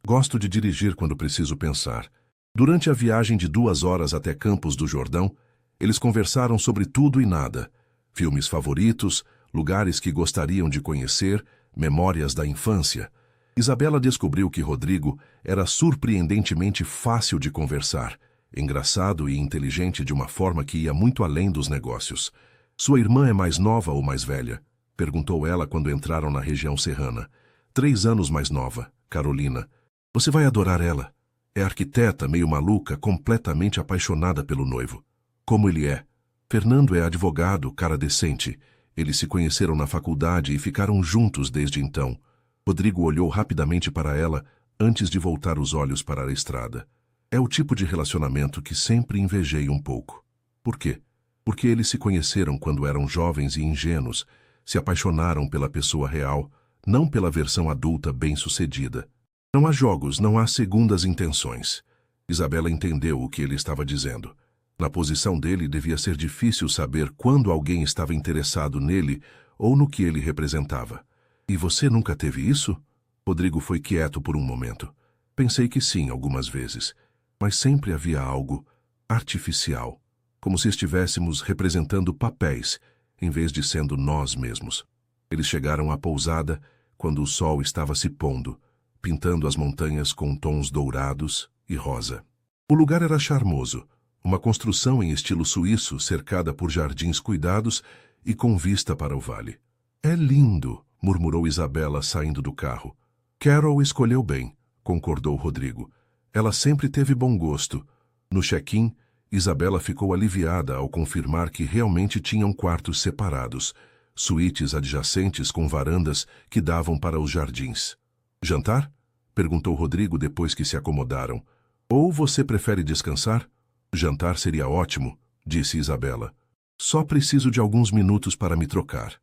A: "Gosto de dirigir quando preciso pensar." Durante a viagem de 2 horas até Campos do Jordão, eles conversaram sobre tudo e nada. Filmes favoritos, lugares que gostariam de conhecer, memórias da infância. Isabela descobriu que Rodrigo era surpreendentemente fácil de conversar, engraçado e inteligente de uma forma que ia muito além dos negócios. "Sua irmã é mais nova ou mais velha?" perguntou ela quando entraram na região serrana. 3 anos mais nova, Carolina. "Você vai adorar ela. É arquiteta, meio maluca, completamente apaixonada pelo noivo." "Como ele é?" "Fernando é advogado, cara decente. Eles se conheceram na faculdade e ficaram juntos desde então." Rodrigo olhou rapidamente para ela antes de voltar os olhos para a estrada. "É o tipo de relacionamento que sempre invejei um pouco." "Por quê?" "Porque eles se conheceram quando eram jovens e ingênuos, se apaixonaram pela pessoa real, não pela versão adulta bem-sucedida. Não há jogos, não há segundas intenções." Isabela entendeu o que ele estava dizendo. Na posição dele, devia ser difícil saber quando alguém estava interessado nele ou no que ele representava. "E você nunca teve isso?" Rodrigo foi quieto por um momento. "Pensei que sim, algumas vezes. Mas sempre havia algo artificial, como se estivéssemos representando papéis, em vez de sendo nós mesmos." Eles chegaram à pousada quando o sol estava se pondo, pintando as montanhas com tons dourados e rosa. O lugar era charmoso, uma construção em estilo suíço cercada por jardins cuidados e com vista para o vale. "É lindo", murmurou Isabela saindo do carro. "Carol escolheu bem", concordou Rodrigo. "Ela sempre teve bom gosto." No check-in, Isabela ficou aliviada ao confirmar que realmente tinham quartos separados, suítes adjacentes com varandas que davam para os jardins. "Jantar?" perguntou Rodrigo depois que se acomodaram. "Ou você prefere descansar?" "Jantar seria ótimo", disse Isabela. "Só preciso de alguns minutos para me trocar."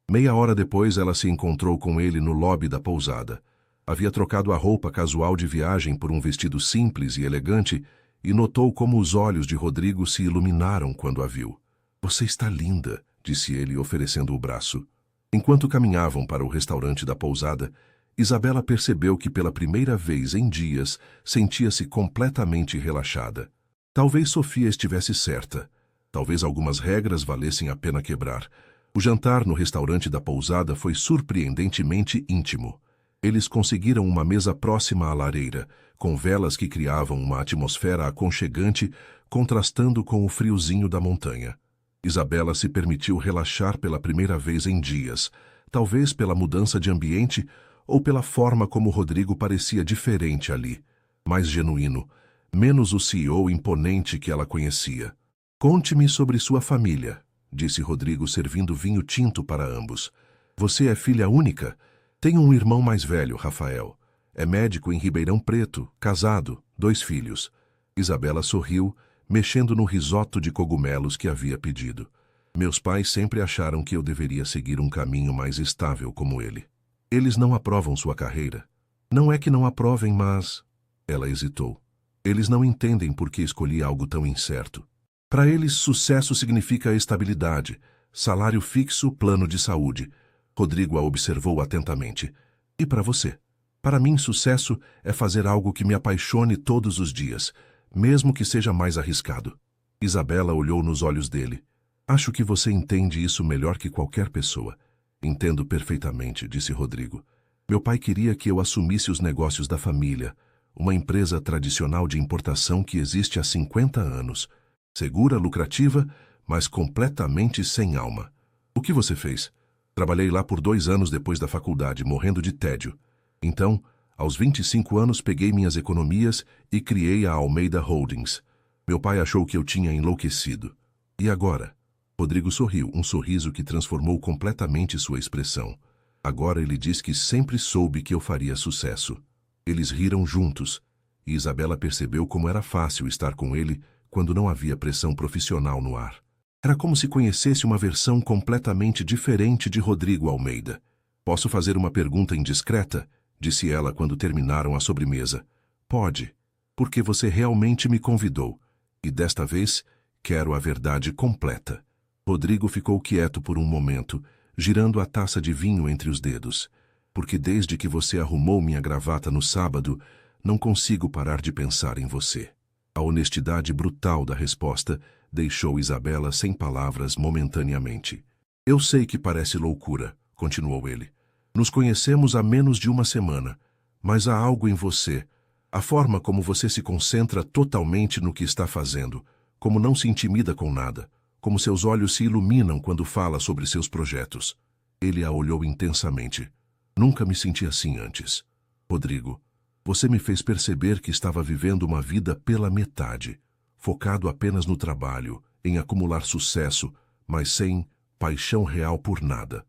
A: Meia hora depois ela se encontrou com ele no lobby da pousada. Havia trocado a roupa casual de viagem por um vestido simples e elegante e notou como os olhos de Rodrigo se iluminaram quando a viu. "Você está linda", disse ele oferecendo o braço. Enquanto caminhavam para o restaurante da pousada, Isabela percebeu que pela primeira vez em dias sentia-se completamente relaxada. Talvez Sofia estivesse certa. Talvez algumas regras valessem a pena quebrar. O jantar no restaurante da pousada foi surpreendentemente íntimo. Eles conseguiram uma mesa próxima à lareira, com velas que criavam uma atmosfera aconchegante, contrastando com o friozinho da montanha. Isabela se permitiu relaxar pela primeira vez em dias, talvez pela mudança de ambiente ou pela forma como Rodrigo parecia diferente ali, mais genuíno, menos o CEO imponente que ela conhecia. "Conte-me sobre sua família", disse Rodrigo servindo vinho tinto para ambos. "Você é filha única? Tenho um irmão mais velho, Rafael. É médico em Ribeirão Preto, casado, 2 filhos." Isabela sorriu, mexendo no risoto de cogumelos que havia pedido. "Meus pais sempre acharam que eu deveria seguir um caminho mais estável como ele. Eles não aprovam sua carreira." "Não é que não aprovem, mas..." Ela hesitou. "Eles não entendem por que escolhi algo tão incerto. Para eles, sucesso significa estabilidade, salário fixo, plano de saúde." Rodrigo a observou atentamente. "E para você?" "Para mim, sucesso é fazer algo que me apaixone todos os dias, mesmo que seja mais arriscado." Isabela olhou nos olhos dele. "Acho que você entende isso melhor que qualquer pessoa." "Entendo perfeitamente", disse Rodrigo. "Meu pai queria que eu assumisse os negócios da família, uma empresa tradicional de importação que existe há 50 anos. Segura, lucrativa, mas completamente sem alma." "O que você fez?" "Trabalhei lá por 2 anos depois da faculdade, morrendo de tédio. Então, Aos 25 anos peguei minhas economias e criei a Almeida Holdings. Meu pai achou que eu tinha enlouquecido. E agora? Rodrigo sorriu, um sorriso que transformou completamente sua expressão. Agora ele diz que sempre soube que eu faria sucesso. Eles riram juntos, e Isabela percebeu como era fácil estar com ele quando não havia pressão profissional no ar. Era como se conhecesse uma versão completamente diferente de Rodrigo Almeida. Posso fazer uma pergunta indiscreta? Disse ela quando terminaram a sobremesa. Pode, porque você realmente me convidou, e desta vez quero a verdade completa. Rodrigo ficou quieto por um momento, girando a taça de vinho entre os dedos. Porque desde que você arrumou minha gravata no sábado, não consigo parar de pensar em você. A honestidade brutal da resposta deixou Isabela sem palavras momentaneamente. Eu sei que parece loucura, continuou ele. Nos conhecemos há menos de uma semana, mas há algo em você, a forma como você se concentra totalmente no que está fazendo, como não se intimida com nada, como seus olhos se iluminam quando fala sobre seus projetos. Ele a olhou intensamente. Nunca me senti assim antes. Rodrigo, você me fez perceber que estava vivendo uma vida pela metade, focado apenas no trabalho, em acumular sucesso, mas sem paixão real por nada.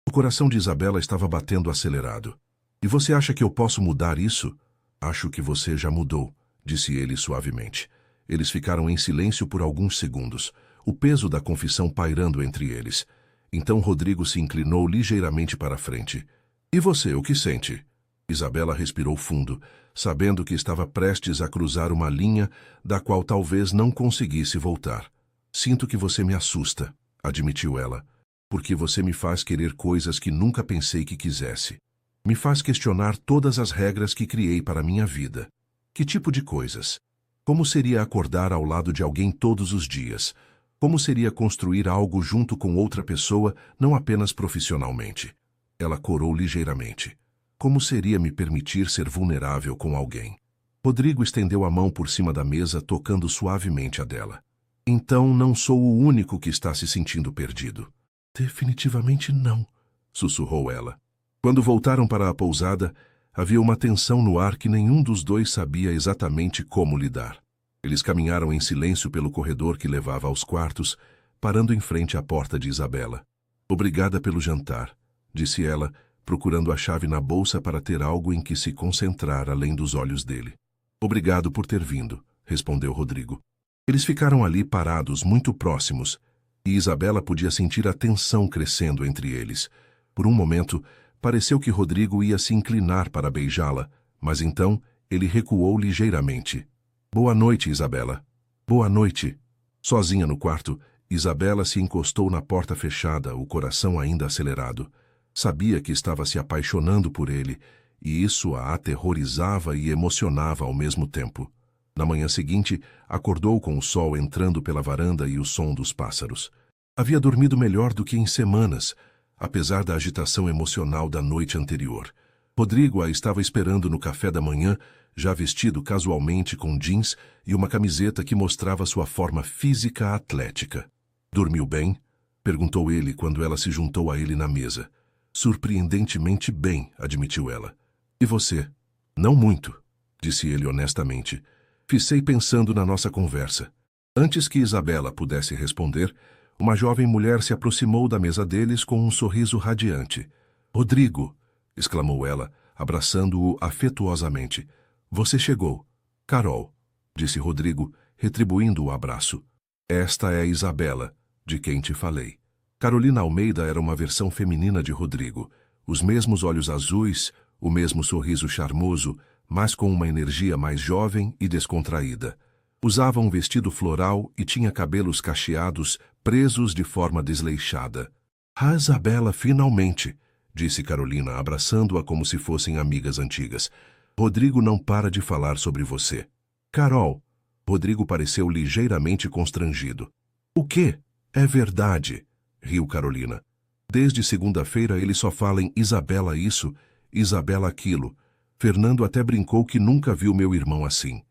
A: O coração de Isabela estava batendo acelerado. E você acha que eu posso mudar isso? Acho que você já mudou, disse ele suavemente. Eles ficaram em silêncio por alguns segundos, o peso da confissão pairando entre eles. Então Rodrigo se inclinou ligeiramente para a frente. E você, o que sente? Isabela respirou fundo, sabendo que estava prestes a cruzar uma linha da qual talvez não conseguisse voltar. Sinto que você me assusta, admitiu ela, porque você me faz querer coisas que nunca pensei que quisesse. Me faz questionar todas as regras que criei para minha vida. Que tipo de coisas? Como seria acordar ao lado de alguém todos os dias? Como seria construir algo junto com outra pessoa, não apenas profissionalmente? Ela corou ligeiramente. Como seria me permitir ser vulnerável com alguém? Rodrigo estendeu a mão por cima da mesa, tocando suavemente a dela. Então não sou o único que está se sentindo perdido. Definitivamente não, sussurrou ela. Quando voltaram para a pousada, havia uma tensão no ar que nenhum dos dois sabia exatamente como lidar. Eles caminharam em silêncio pelo corredor que levava aos quartos, parando em frente à porta de Isabela. Obrigada pelo jantar, disse ela, procurando a chave na bolsa para ter algo em que se concentrar além dos olhos dele. Obrigado por ter vindo, respondeu Rodrigo. Eles ficaram ali parados, muito próximos, e Isabela podia sentir a tensão crescendo entre eles. Por um momento, pareceu que Rodrigo ia se inclinar para beijá-la, mas então ele recuou ligeiramente. Boa noite, Isabela. Boa noite. Sozinha no quarto, Isabela se encostou na porta fechada, o coração ainda acelerado. Sabia que estava se apaixonando por ele, e isso a aterrorizava e emocionava ao mesmo tempo. Na manhã seguinte, acordou com o sol entrando pela varanda e o som dos pássaros. Havia dormido melhor do que em semanas, apesar da agitação emocional da noite anterior. Rodrigo a estava esperando no café da manhã, já vestido casualmente com jeans e uma camiseta que mostrava sua forma física atlética. Dormiu bem? Perguntou ele quando ela se juntou a ele na mesa. Surpreendentemente bem, admitiu ela. E você? Não muito, disse ele honestamente. Ficei pensando na nossa conversa. Antes que Isabela pudesse responder, uma jovem mulher se aproximou da mesa deles com um sorriso radiante. Rodrigo, exclamou ela, abraçando-o afetuosamente. Você chegou. Carol, disse Rodrigo, retribuindo o abraço. Esta é a Isabela, de quem te falei. Carolina Almeida era uma versão feminina de Rodrigo. Os mesmos olhos azuis, o mesmo sorriso charmoso, mas com uma energia mais jovem e descontraída. Usava um vestido floral e tinha cabelos cacheados, presos de forma desleixada. Ah, Isabela, finalmente, disse Carolina, abraçando-a como se fossem amigas antigas. Rodrigo não para de falar sobre você. Carol. Rodrigo pareceu ligeiramente constrangido. O quê? É verdade, riu Carolina. Desde segunda-feira ele só fala em Isabela isso, Isabela aquilo. Fernando até brincou que nunca viu meu irmão assim.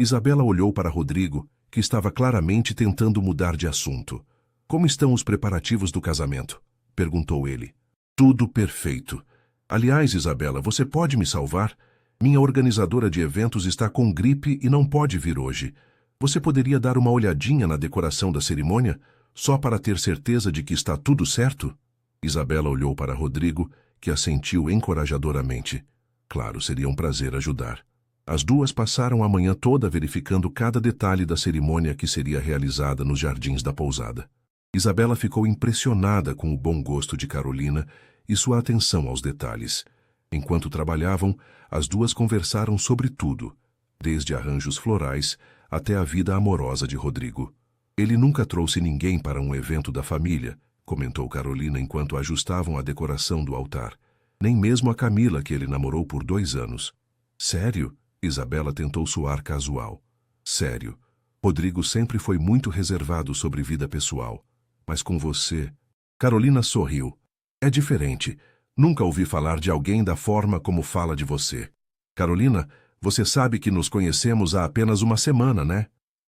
A: Isabela olhou para Rodrigo, que estava claramente tentando mudar de assunto. Como estão os preparativos do casamento? Perguntou ele. Tudo perfeito. Aliás, Isabela, você pode me salvar? Minha organizadora de eventos está com gripe e não pode vir hoje. Você poderia dar uma olhadinha na decoração da cerimônia, só para ter certeza de que está tudo certo? Isabela olhou para Rodrigo, que assentiu encorajadoramente. Claro, seria um prazer ajudar. As duas passaram a manhã toda verificando cada detalhe da cerimônia que seria realizada nos jardins da pousada. Isabela ficou impressionada com o bom gosto de Carolina e sua atenção aos detalhes. Enquanto trabalhavam, as duas conversaram sobre tudo, desde arranjos florais até a vida amorosa de Rodrigo. Ele nunca trouxe ninguém para um evento da família, comentou Carolina enquanto ajustavam a decoração do altar. Nem mesmo a Camila, que ele namorou por 2 anos. Sério? Isabela tentou soar casual. Sério. Rodrigo sempre foi muito reservado sobre vida pessoal. Mas com você... Carolina sorriu. É diferente. Nunca ouvi falar de alguém da forma como fala de você. Carolina, você sabe que nos conhecemos há apenas uma semana, né?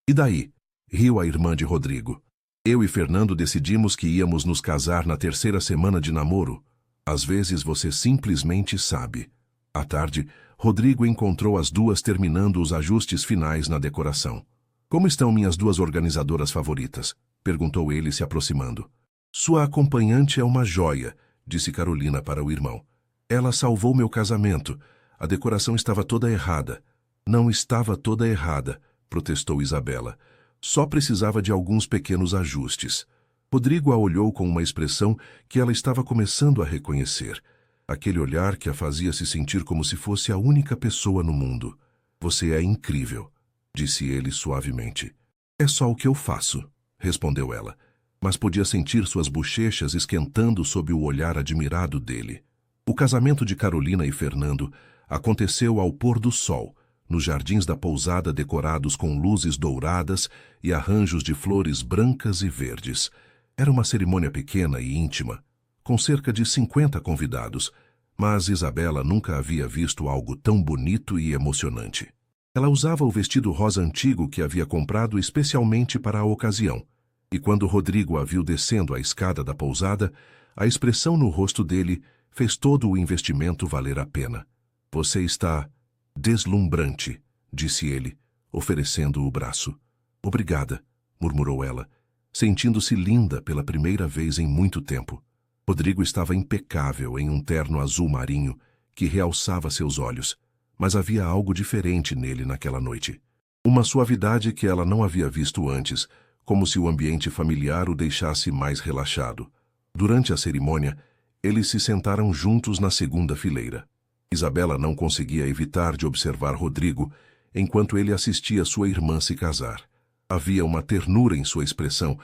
A: E daí? Riu a irmã de Rodrigo. Eu e Fernando decidimos que íamos nos casar na 3ª semana de namoro. Às vezes você simplesmente sabe. À tarde, Rodrigo encontrou as duas terminando os ajustes finais na decoração. Como estão minhas 2 organizadoras favoritas? Perguntou ele se aproximando. Sua acompanhante é uma joia, disse Carolina para o irmão. Ela salvou meu casamento. A decoração estava toda errada. Não estava toda errada, protestou Isabela. Só precisava de alguns pequenos ajustes. Rodrigo a olhou com uma expressão que ela estava começando a reconhecer. Aquele olhar que a fazia se sentir como se fosse a única pessoa no mundo. Você é incrível, disse ele suavemente. É só o que eu faço, respondeu ela, mas podia sentir suas bochechas esquentando sob o olhar admirado dele. O casamento de Carolina e Fernando aconteceu ao pôr do sol, nos jardins da pousada decorados com luzes douradas e arranjos de flores brancas e verdes. Era uma cerimônia pequena e íntima, com cerca de 50 convidados, mas Isabela nunca havia visto algo tão bonito e emocionante. Ela usava o vestido rosa antigo que havia comprado especialmente para a ocasião, e quando Rodrigo a viu descendo a escada da pousada, a expressão no rosto dele fez todo o investimento valer a pena. Você está deslumbrante, disse ele, oferecendo o braço. Obrigada, murmurou ela, sentindo-se linda pela primeira vez em muito tempo. Rodrigo estava impecável em um terno azul marinho que realçava seus olhos, mas havia algo diferente nele naquela noite. Uma suavidade que ela não havia visto antes, como se o ambiente familiar o deixasse mais relaxado. Durante a cerimônia, eles se sentaram juntos na 2ª fileira. Isabela não conseguia evitar de observar Rodrigo enquanto ele assistia sua irmã se casar. Havia uma ternura em sua expressão,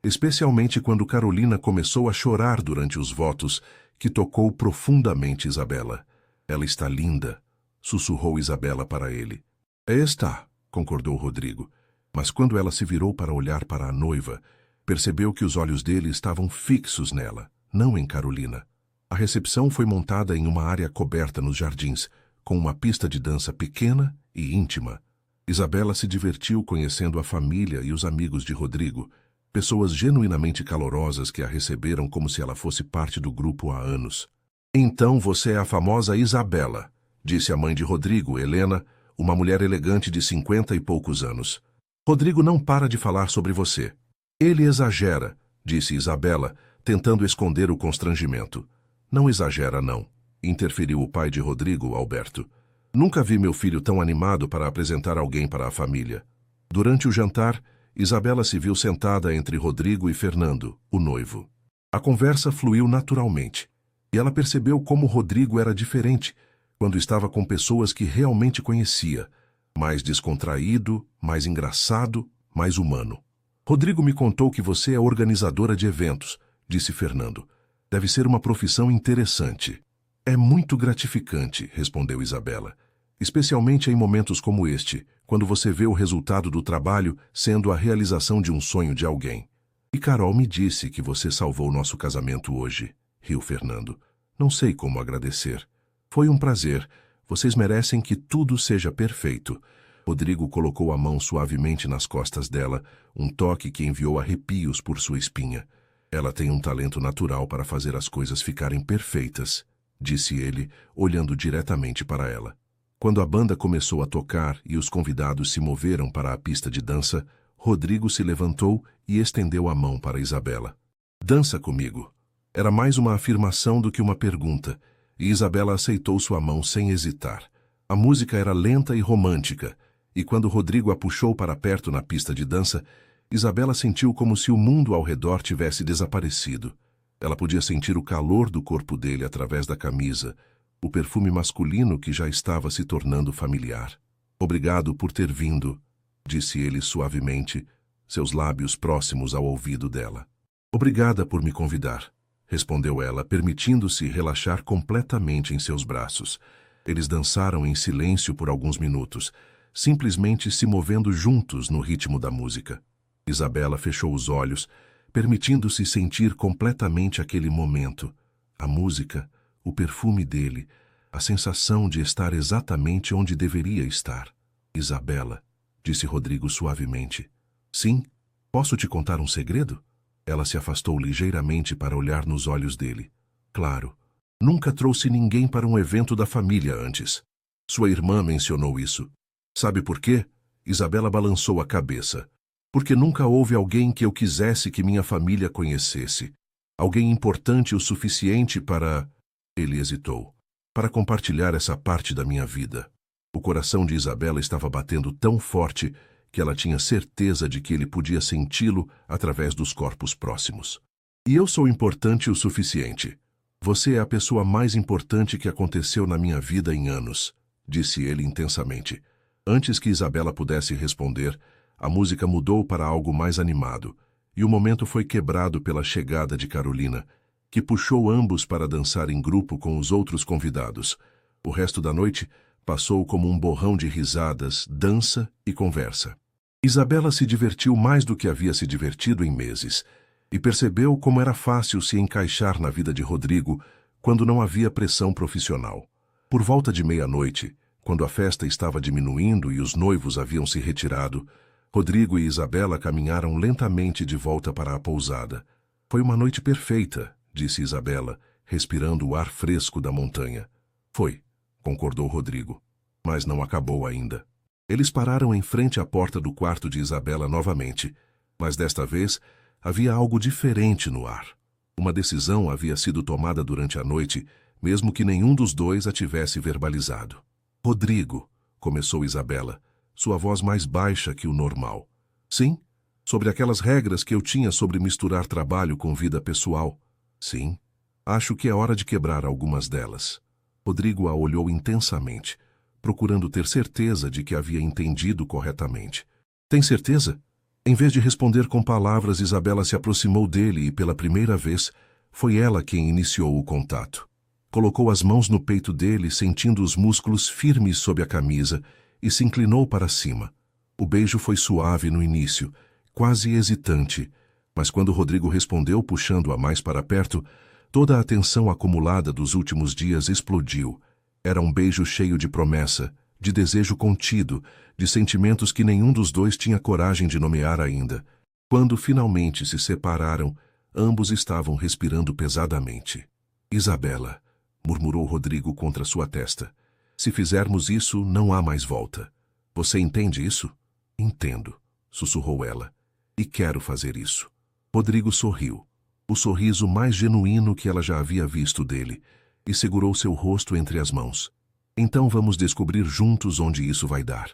A: especialmente quando Carolina começou a chorar durante os votos, que tocou profundamente Isabela. Ela está linda, sussurrou Isabela para ele. Está, concordou Rodrigo, mas quando ela se virou para olhar para a noiva, percebeu que os olhos dele estavam fixos nela, não em Carolina. A recepção foi montada em uma área coberta nos jardins, com uma pista de dança pequena e íntima. Isabela se divertiu conhecendo a família e os amigos de Rodrigo, pessoas genuinamente calorosas que a receberam como se ela fosse parte do grupo há anos. Então você é a famosa Isabela, disse a mãe de Rodrigo, Helena, uma mulher elegante de 50 e poucos anos. Rodrigo não para de falar sobre você. Ele exagera, disse Isabela, tentando esconder o constrangimento. Não exagera, não, interferiu o pai de Rodrigo, Alberto. Nunca vi meu filho tão animado para apresentar alguém para a família. Durante o jantar, Isabela se viu sentada entre Rodrigo e Fernando, o noivo. A conversa fluiu naturalmente, e ela percebeu como Rodrigo era diferente quando estava com pessoas que realmente conhecia, mais descontraído, mais engraçado, mais humano. Rodrigo me contou que você é organizadora de eventos, disse Fernando. Deve ser uma profissão interessante. É muito gratificante, respondeu Isabela, especialmente em momentos como este, quando você vê o resultado do trabalho sendo a realização de um sonho de alguém. E Carol me disse que você salvou nosso casamento hoje, riu Fernando. Não sei como agradecer. Foi um prazer. Vocês merecem que tudo seja perfeito. Rodrigo colocou a mão suavemente nas costas dela, um toque que enviou arrepios por sua espinha. Ela tem um talento natural para fazer as coisas ficarem perfeitas, disse ele, olhando diretamente para ela. Quando a banda começou a tocar e os convidados se moveram para a pista de dança, Rodrigo se levantou e estendeu a mão para Isabela. Dança comigo. Era mais uma afirmação do que uma pergunta, e Isabela aceitou sua mão sem hesitar. A música era lenta e romântica, e quando Rodrigo a puxou para perto na pista de dança, Isabela sentiu como se o mundo ao redor tivesse desaparecido. Ela podia sentir o calor do corpo dele através da camisa, o perfume masculino que já estava se tornando familiar. Obrigado por ter vindo, disse ele suavemente, seus lábios próximos ao ouvido dela. Obrigada por me convidar, respondeu ela, permitindo-se relaxar completamente em seus braços. Eles dançaram em silêncio por alguns minutos, simplesmente se movendo juntos no ritmo da música. Isabela fechou os olhos, permitindo-se sentir completamente aquele momento. A música, o perfume dele, a sensação de estar exatamente onde deveria estar. Isabela, disse Rodrigo suavemente. Sim, posso te contar um segredo? Ela se afastou ligeiramente para olhar nos olhos dele. Claro, nunca trouxe ninguém para um evento da família antes. Sua irmã mencionou isso. Sabe por quê? Isabela balançou a cabeça. Porque nunca houve alguém que eu quisesse que minha família conhecesse. Alguém importante o suficiente para... Ele hesitou. Para compartilhar essa parte da minha vida. O coração de Isabela estava batendo tão forte que ela tinha certeza de que ele podia senti-lo através dos corpos próximos. E eu sou importante o suficiente. Você é a pessoa mais importante que aconteceu na minha vida em anos, disse ele intensamente. Antes que Isabela pudesse responder, a música mudou para algo mais animado, e o momento foi quebrado pela chegada de Carolina, que puxou ambos para dançar em grupo com os outros convidados. O resto da noite passou como um borrão de risadas, dança e conversa. Isabela se divertiu mais do que havia se divertido em meses, e percebeu como era fácil se encaixar na vida de Rodrigo quando não havia pressão profissional. Por volta de meia-noite, quando a festa estava diminuindo e os noivos haviam se retirado, Rodrigo e Isabela caminharam lentamente de volta para a pousada. Foi uma noite perfeita, disse Isabela, respirando o ar fresco da montanha. Foi, concordou Rodrigo, mas não acabou ainda. Eles pararam em frente à porta do quarto de Isabela novamente, mas desta vez havia algo diferente no ar. Uma decisão havia sido tomada durante a noite, mesmo que nenhum dos dois a tivesse verbalizado. Rodrigo, começou Isabela, sua voz mais baixa que o normal. Sim, sobre aquelas regras que eu tinha sobre misturar trabalho com vida pessoal. Sim, acho que é hora de quebrar algumas delas. Rodrigo a olhou intensamente, procurando ter certeza de que havia entendido corretamente. Tem certeza? Em vez de responder com palavras, Isabela se aproximou dele e, pela primeira vez, foi ela quem iniciou o contato. Colocou as mãos no peito dele, sentindo os músculos firmes sob a camisa, e se inclinou para cima. O beijo foi suave no início, quase hesitante, mas quando Rodrigo respondeu puxando-a mais para perto, toda a tensão acumulada dos últimos dias explodiu. Era um beijo cheio de promessa, de desejo contido, de sentimentos que nenhum dos dois tinha coragem de nomear ainda. Quando finalmente se separaram, ambos estavam respirando pesadamente. Isabela, murmurou Rodrigo contra sua testa. Se fizermos isso, não há mais volta. Você entende isso? Entendo, sussurrou ela. E quero fazer isso. Rodrigo sorriu, o sorriso mais genuíno que ela já havia visto dele, e segurou seu rosto entre as mãos. Então vamos descobrir juntos onde isso vai dar.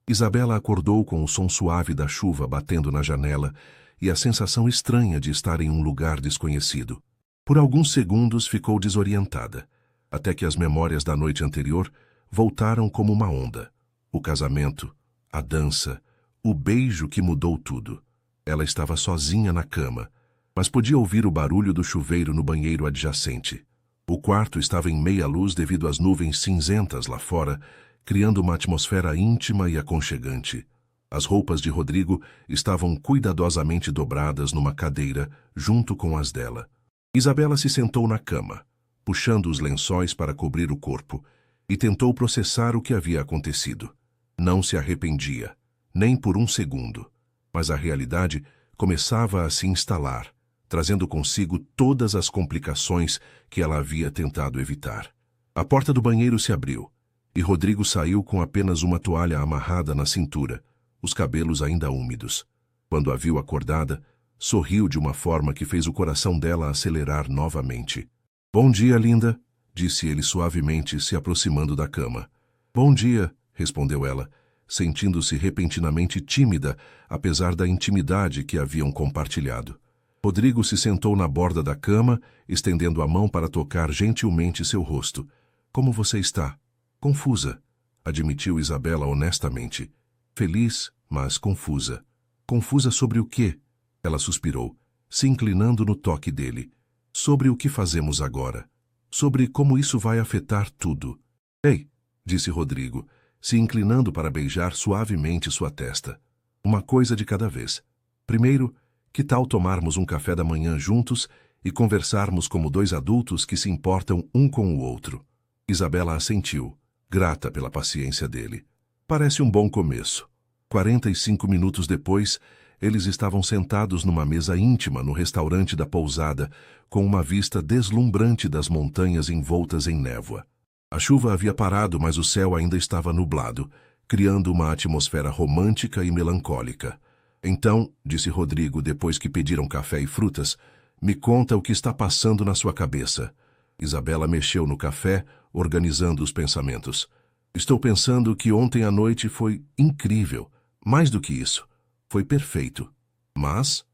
A: Isabela acordou com o som suave da chuva batendo na janela e a sensação estranha de estar em um lugar desconhecido. Por alguns segundos ficou desorientada, até que as memórias da noite anterior voltaram como uma onda. O casamento, a dança, o beijo que mudou tudo. Ela estava sozinha na cama, mas podia ouvir o barulho do chuveiro no banheiro adjacente. O quarto estava em meia luz devido às nuvens cinzentas lá fora, criando uma atmosfera íntima e aconchegante. As roupas de Rodrigo estavam cuidadosamente dobradas numa cadeira, junto com as dela. Isabela se sentou na cama, puxando os lençóis para cobrir o corpo, e tentou processar o que havia acontecido. Não se arrependia, nem por um segundo, mas a realidade começava a se instalar, trazendo consigo todas as complicações que ela havia tentado evitar. A porta do banheiro se abriu, E Rodrigo saiu com apenas uma toalha amarrada na cintura, os cabelos ainda úmidos. Quando a viu acordada, sorriu de uma forma que fez o coração dela acelerar novamente. Bom dia, linda, disse ele suavemente, se aproximando da cama. Bom dia, respondeu ela, sentindo-se repentinamente tímida, apesar da intimidade que haviam compartilhado. Rodrigo se sentou na borda da cama, estendendo a mão para tocar gentilmente seu rosto. Como você está? Confusa, admitiu Isabela honestamente. Feliz, mas confusa. Confusa sobre o quê? Ela suspirou, se inclinando no toque dele. Sobre o que fazemos agora. Sobre como isso vai afetar tudo. Ei, disse Rodrigo, se inclinando para beijar suavemente sua testa. Uma coisa de cada vez. Primeiro, que tal tomarmos um café da manhã juntos e conversarmos como dois adultos que se importam um com o outro? Isabela assentiu, grata pela paciência dele. Parece um bom começo. 45 minutos depois, eles estavam sentados numa mesa íntima no restaurante da pousada, com uma vista deslumbrante das montanhas envoltas em névoa. A chuva havia parado, mas o céu ainda estava nublado, criando uma atmosfera romântica e melancólica. Então, disse Rodrigo depois que pediram café e frutas, me conta o que está passando na sua cabeça. Isabela mexeu no café, organizando os pensamentos. Estou pensando que ontem à noite foi incrível. Mais do que isso, foi perfeito. Mas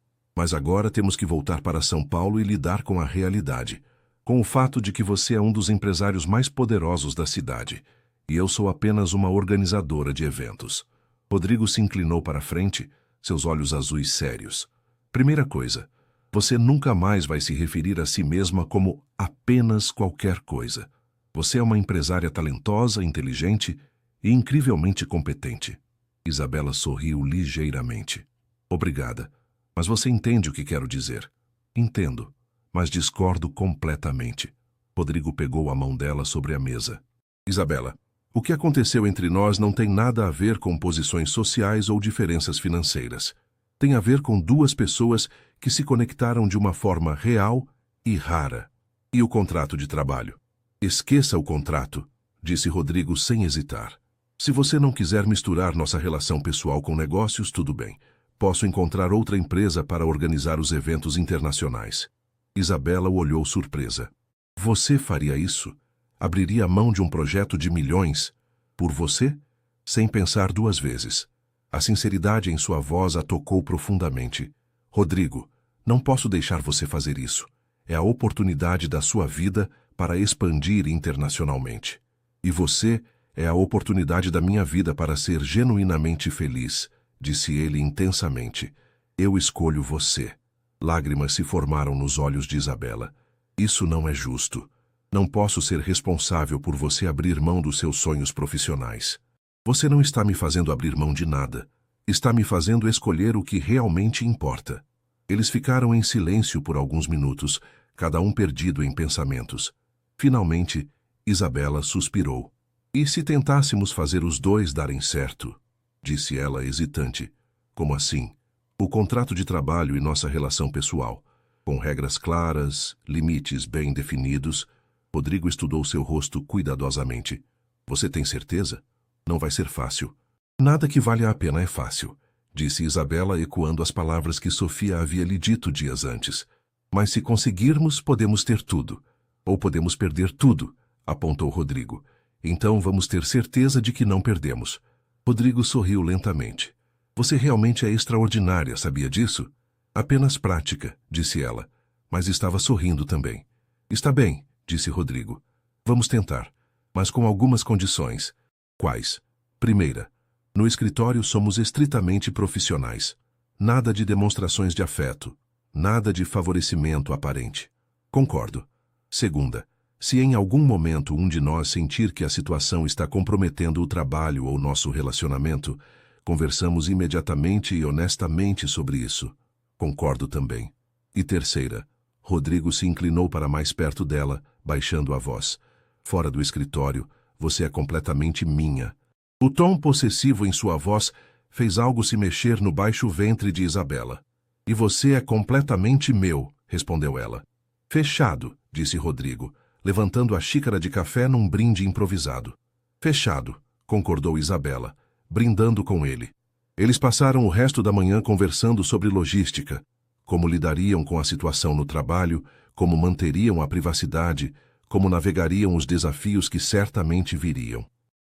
A: agora temos que voltar para São Paulo e lidar com a realidade. Com o fato de que você é um dos empresários mais poderosos da cidade, e eu sou apenas uma organizadora de eventos. Rodrigo se inclinou para a frente, seus olhos azuis sérios. Primeira coisa, você nunca mais vai se referir a si mesma como apenas qualquer coisa. Você é uma empresária talentosa, inteligente e incrivelmente competente. Isabela sorriu ligeiramente. Obrigada, mas você entende o que quero dizer. Entendo, mas discordo completamente. Rodrigo pegou a mão dela sobre a mesa. Isabela, o que aconteceu entre nós não tem nada a ver com posições sociais ou diferenças financeiras. Tem a ver com duas pessoas que se conectaram de uma forma real e rara. E o contrato de trabalho? Esqueça o contrato, disse Rodrigo sem hesitar. Se você não quiser misturar nossa relação pessoal com negócios, tudo bem. Posso encontrar outra empresa para organizar os eventos internacionais. Isabela o olhou surpresa. Você faria isso? Abriria mão de um projeto de milhões? Por você? Sem pensar duas vezes. A sinceridade em sua voz a tocou profundamente. Rodrigo, não posso deixar você fazer isso. É a oportunidade da sua vida para expandir internacionalmente. E você é a oportunidade da minha vida para ser genuinamente feliz, disse ele intensamente. Eu escolho você. Lágrimas se formaram nos olhos de Isabela. Isso não é justo. Não posso ser responsável por você abrir mão dos seus sonhos profissionais. Você não está me fazendo abrir mão de nada. Está me fazendo escolher o que realmente importa. Eles ficaram em silêncio por alguns minutos, cada um perdido em pensamentos. Finalmente, Isabela suspirou. E se tentássemos fazer os dois darem certo? Disse ela hesitante. Como assim? O contrato de trabalho e nossa relação pessoal. Com regras claras, limites bem definidos. Rodrigo estudou seu rosto cuidadosamente. Você tem certeza? Não vai ser fácil. Nada que valha a pena é fácil, disse Isabela ecoando as palavras que Sofia havia lhe dito dias antes. Mas se conseguirmos, podemos ter tudo. Ou podemos perder tudo, apontou Rodrigo. Então vamos ter certeza de que não perdemos. Rodrigo sorriu lentamente. Você realmente é extraordinária, sabia disso? Apenas prática, disse ela, mas estava sorrindo também. Está bem, disse Rodrigo. Vamos tentar, mas com algumas condições. Quais? Primeira, no escritório somos estritamente profissionais. Nada de demonstrações de afeto, nada de favorecimento aparente. Concordo. Segunda, se em algum momento um de nós sentir que a situação está comprometendo o trabalho ou nosso relacionamento, conversamos imediatamente e honestamente sobre isso. Concordo também. E terceira, Rodrigo se inclinou para mais perto dela, baixando a voz. Fora do escritório, você é completamente minha. O tom possessivo em sua voz fez algo se mexer no baixo ventre de Isabela. E você é completamente meu, respondeu ela. Fechado, disse Rodrigo, levantando a xícara de café num brinde improvisado. Fechado, concordou Isabela, brindando com ele. Eles passaram o resto da manhã conversando sobre logística, como lidariam com a situação no trabalho, como manteriam a privacidade, como navegariam os desafios que certamente viriam.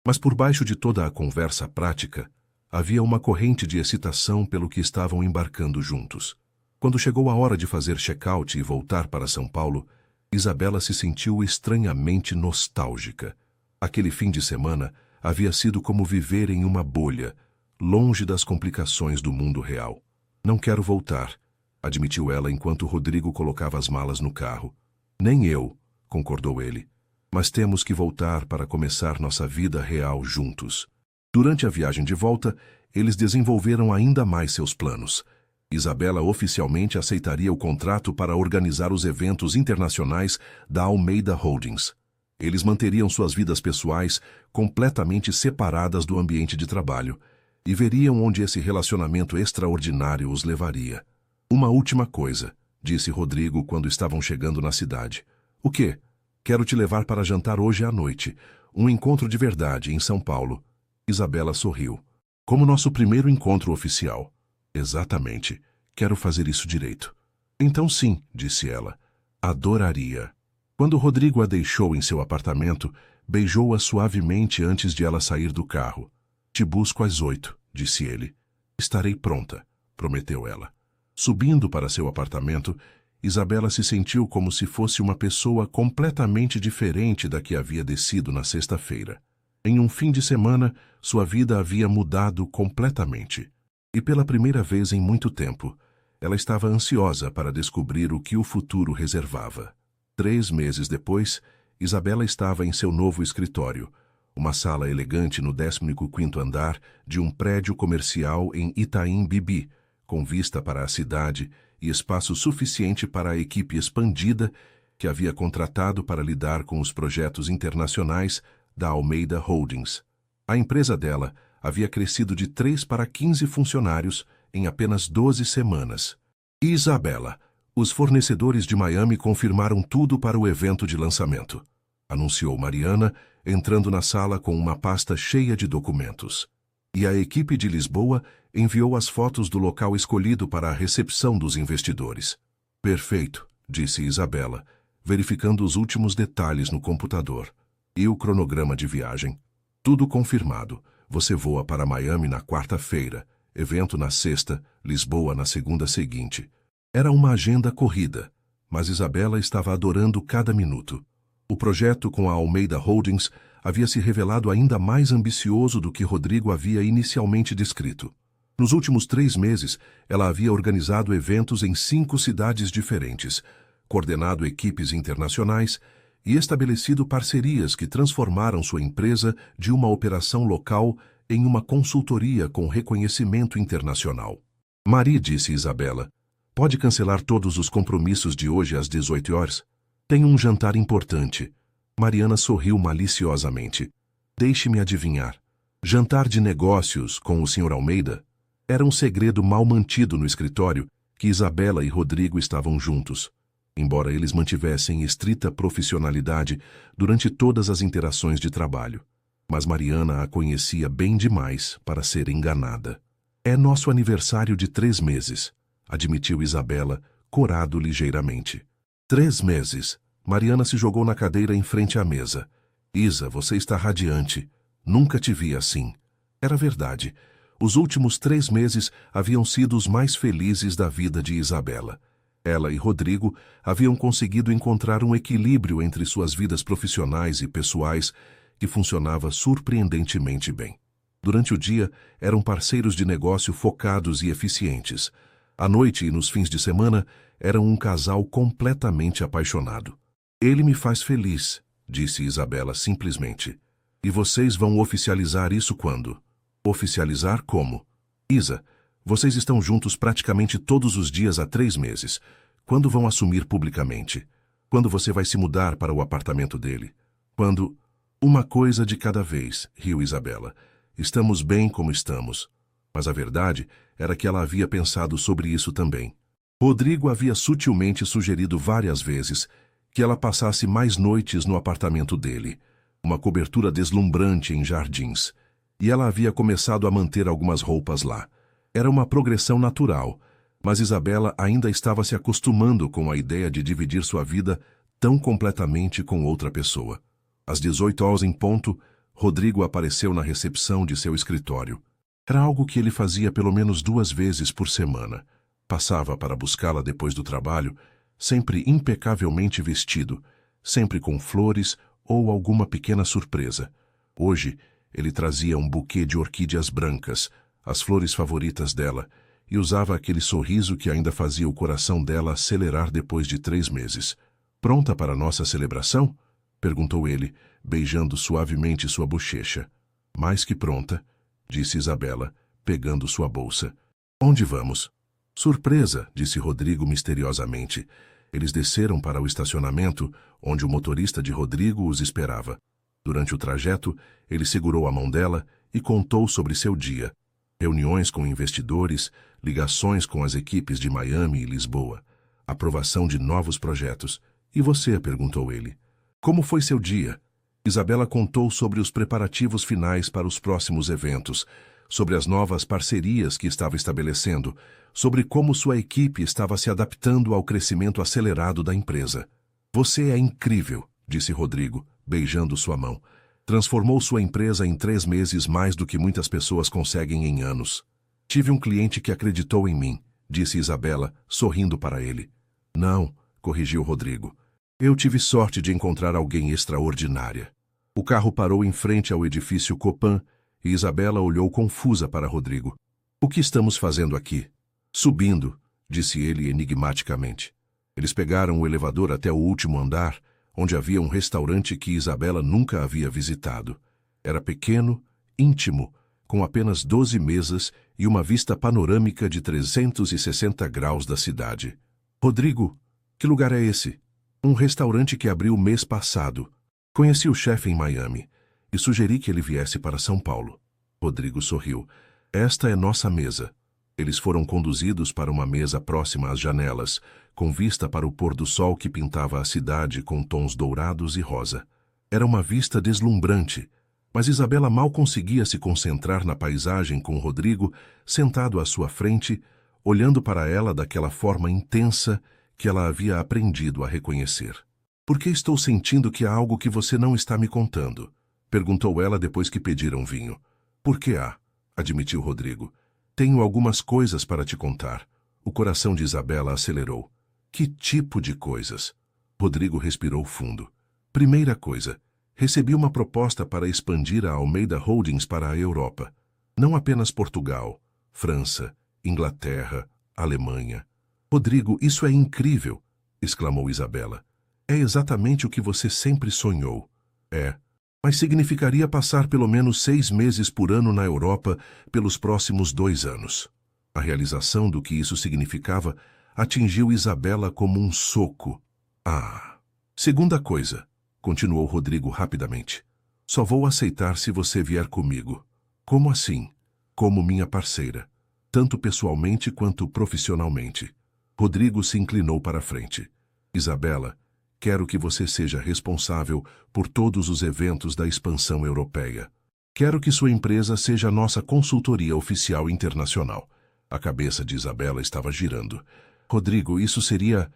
A: Mas por baixo de toda a conversa prática, havia uma corrente de excitação pelo que estavam embarcando juntos. Quando chegou a hora de fazer check-out e voltar para São Paulo, Isabela se sentiu estranhamente nostálgica. Aquele fim de semana havia sido como viver em uma bolha, longe das complicações do mundo real. Não quero voltar, admitiu ela enquanto Rodrigo colocava as malas no carro. Nem eu, concordou ele. Mas temos que voltar para começar nossa vida real juntos. Durante a viagem de volta, eles desenvolveram ainda mais seus planos. Isabela oficialmente aceitaria o contrato para organizar os eventos internacionais da Almeida Holdings. Eles manteriam suas vidas pessoais completamente separadas do ambiente de trabalho e veriam onde esse relacionamento extraordinário os levaria. Uma última coisa, disse Rodrigo quando estavam chegando na cidade. O quê? Quero te levar para jantar hoje à noite. Um encontro de verdade em São Paulo. Isabela sorriu. Como nosso primeiro encontro oficial. Exatamente. Quero fazer isso direito. Então sim, disse ela. Adoraria. Quando Rodrigo a deixou em seu apartamento, beijou-a suavemente antes de ela sair do carro. Te busco às 8, disse ele. Estarei pronta, prometeu ela. Subindo para seu apartamento, Isabela se sentiu como se fosse uma pessoa completamente diferente da que havia descido na sexta-feira. Em um fim de semana, sua vida havia mudado completamente. E pela primeira vez em muito tempo, ela estava ansiosa para descobrir o que o futuro reservava. 3 meses depois, Isabela estava em seu novo escritório, uma sala elegante no 15º andar de um prédio comercial em Itaim Bibi, com vista para a cidade e espaço suficiente para a equipe expandida que havia contratado para lidar com os projetos internacionais da Almeida Holdings. A empresa dela havia crescido de 3 para 15 funcionários em apenas 12 semanas. Isabela, os fornecedores de Miami confirmaram tudo para o evento de lançamento, anunciou Mariana, entrando na sala com uma pasta cheia de documentos. E a equipe de Lisboa enviou as fotos do local escolhido para a recepção dos investidores. Perfeito, disse Isabela, verificando os últimos detalhes no computador. E o cronograma de viagem? Tudo confirmado. Você voa para Miami na quarta-feira, evento na sexta, Lisboa na segunda seguinte. Era uma agenda corrida, mas Isabela estava adorando cada minuto. O projeto com a Almeida Holdings havia se revelado ainda mais ambicioso do que Rodrigo havia inicialmente descrito. Nos últimos 3 meses, ela havia organizado eventos em 5 cidades diferentes, coordenado equipes internacionais e estabelecido parcerias que transformaram sua empresa de uma operação local em uma consultoria com reconhecimento internacional. Marie, disse Isabela, pode cancelar todos os compromissos de hoje às 18 horas? Tenho um jantar importante. Mariana sorriu maliciosamente. Deixe-me adivinhar. Jantar de negócios com o Sr. Almeida? Era um segredo mal mantido no escritório que Isabela e Rodrigo estavam juntos, embora eles mantivessem estrita profissionalidade durante todas as interações de trabalho. Mas Mariana a conhecia bem demais para ser enganada. É nosso aniversário de 3 meses, admitiu Isabela, corado ligeiramente. 3 meses. Mariana se jogou na cadeira em frente à mesa. Isa, você está radiante. Nunca te vi assim. Era verdade. Os últimos 3 meses haviam sido os mais felizes da vida de Isabela. Ela e Rodrigo haviam conseguido encontrar um equilíbrio entre suas vidas profissionais e pessoais que funcionava surpreendentemente bem. Durante o dia, eram parceiros de negócio focados e eficientes. À noite e nos fins de semana, eram um casal completamente apaixonado. Ele me faz feliz, disse Isabela simplesmente. E vocês vão oficializar isso quando? Oficializar como? Isa, vocês estão juntos praticamente todos os dias há 3 meses. Quando vão assumir publicamente? Quando você vai se mudar para o apartamento dele? Quando... Uma coisa de cada vez, riu Isabela. Estamos bem como estamos. Mas a verdade era que ela havia pensado sobre isso também. Rodrigo havia sutilmente sugerido várias vezes que ela passasse mais noites no apartamento dele, uma cobertura deslumbrante em jardins, e ela havia começado a manter algumas roupas lá. Era uma progressão natural, mas Isabela ainda estava se acostumando com a ideia de dividir sua vida tão completamente com outra pessoa. Às 18 horas em ponto, Rodrigo apareceu na recepção de seu escritório. Era algo que ele fazia pelo menos 2 vezes por semana. Passava para buscá-la depois do trabalho, sempre impecavelmente vestido, sempre com flores ou alguma pequena surpresa. Hoje, ele trazia um buquê de orquídeas brancas, as flores favoritas dela, e usava aquele sorriso que ainda fazia o coração dela acelerar depois de 3 meses. "Pronta para nossa celebração?" perguntou ele, beijando suavemente sua bochecha. "Mais que pronta", disse Isabela, pegando sua bolsa. "Onde vamos?" "Surpresa", disse Rodrigo misteriosamente. Eles desceram para o estacionamento, onde o motorista de Rodrigo os esperava. Durante o trajeto, ele segurou a mão dela e contou sobre seu dia. Reuniões com investidores, ligações com as equipes de Miami e Lisboa, aprovação de novos projetos. "E você?", perguntou ele. "Como foi seu dia?" Isabela contou sobre os preparativos finais para os próximos eventos, sobre as novas parcerias que estava estabelecendo, sobre como sua equipe estava se adaptando ao crescimento acelerado da empresa. "Você é incrível", disse Rodrigo, beijando sua mão. "Transformou sua empresa em 3 meses mais do que muitas pessoas conseguem em anos." "Tive um cliente que acreditou em mim", disse Isabela, sorrindo para ele. "Não", corrigiu Rodrigo. "Eu tive sorte de encontrar alguém extraordinária." O carro parou em frente ao edifício Copan e Isabela olhou confusa para Rodrigo. "O que estamos fazendo aqui?" "Subindo", disse ele enigmaticamente. Eles pegaram o elevador até o último andar, onde havia um restaurante que Isabela nunca havia visitado. Era pequeno, íntimo, com apenas 12 mesas e uma vista panorâmica de 360 graus da cidade. "Rodrigo, que lugar é esse?" "Um restaurante que abriu mês passado. Conheci o chefe em Miami e sugeri que ele viesse para São Paulo." Rodrigo sorriu. "Esta é nossa mesa." Eles foram conduzidos para uma mesa próxima às janelas, com vista para o pôr do sol que pintava a cidade com tons dourados e rosa. Era uma vista deslumbrante, mas Isabela mal conseguia se concentrar na paisagem com Rodrigo sentado à sua frente, olhando para ela daquela forma intensa que ela havia aprendido a reconhecer. "Por que estou sentindo que há algo que você não está me contando?" perguntou ela depois que pediram vinho. "Por que há?", admitiu Rodrigo. "Tenho algumas coisas para te contar." O coração de Isabela acelerou. "Que tipo de coisas?" Rodrigo respirou fundo. "Primeira coisa, recebi uma proposta para expandir a Almeida Holdings para a Europa. Não apenas Portugal, França, Inglaterra, Alemanha." "Rodrigo, isso é incrível!" exclamou Isabela. "É exatamente o que você sempre sonhou." "É, mas significaria passar pelo menos 6 meses por ano na Europa pelos próximos 2 anos. A realização do que isso significava atingiu Isabela como um soco. "Ah, segunda coisa", continuou Rodrigo rapidamente. "Só vou aceitar se você vier comigo." "Como assim?" "Como minha parceira, tanto pessoalmente quanto profissionalmente." Rodrigo se inclinou para a frente. "Isabela, quero que você seja responsável por todos os eventos da expansão europeia. Quero que sua empresa seja a nossa consultoria oficial internacional." A cabeça de Isabela estava girando. "Rodrigo, isso seria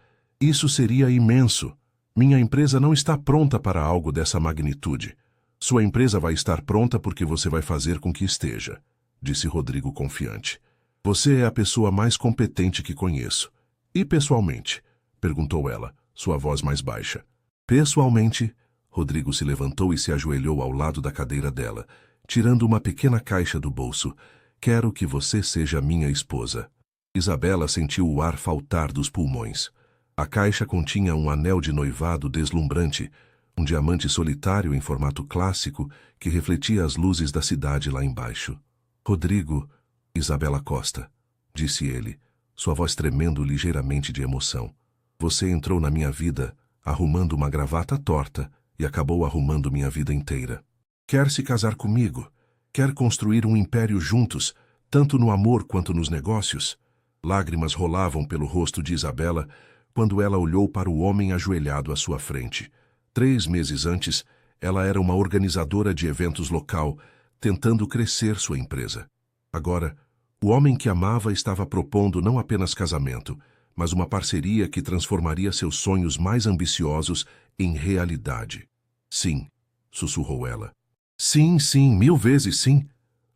A: imenso. Minha empresa não está pronta para algo dessa magnitude." "Sua empresa vai estar pronta porque você vai fazer com que esteja", disse Rodrigo confiante. "Você é a pessoa mais competente que conheço." "E pessoalmente?", perguntou ela, sua voz mais baixa. "Pessoalmente?", Rodrigo se levantou e se ajoelhou ao lado da cadeira dela, tirando uma pequena caixa do bolso. "Quero que você seja minha esposa." Isabela sentiu o ar faltar dos pulmões. A caixa continha um anel de noivado deslumbrante, um diamante solitário em formato clássico que refletia as luzes da cidade lá embaixo. "Rodrigo, Isabela Costa", disse ele, sua voz tremendo ligeiramente de emoção. "Você entrou na minha vida arrumando uma gravata torta e acabou arrumando minha vida inteira. Quer se casar comigo? Quer construir um império juntos, tanto no amor quanto nos negócios?" Lágrimas rolavam pelo rosto de Isabela quando ela olhou para o homem ajoelhado à sua frente. 3 meses antes, ela era uma organizadora de eventos local, tentando crescer sua empresa. Agora, o homem que amava estava propondo não apenas casamento, mas uma parceria que transformaria seus sonhos mais ambiciosos em realidade. Sim, sussurrou ela. Sim, sim, 1000 vezes sim.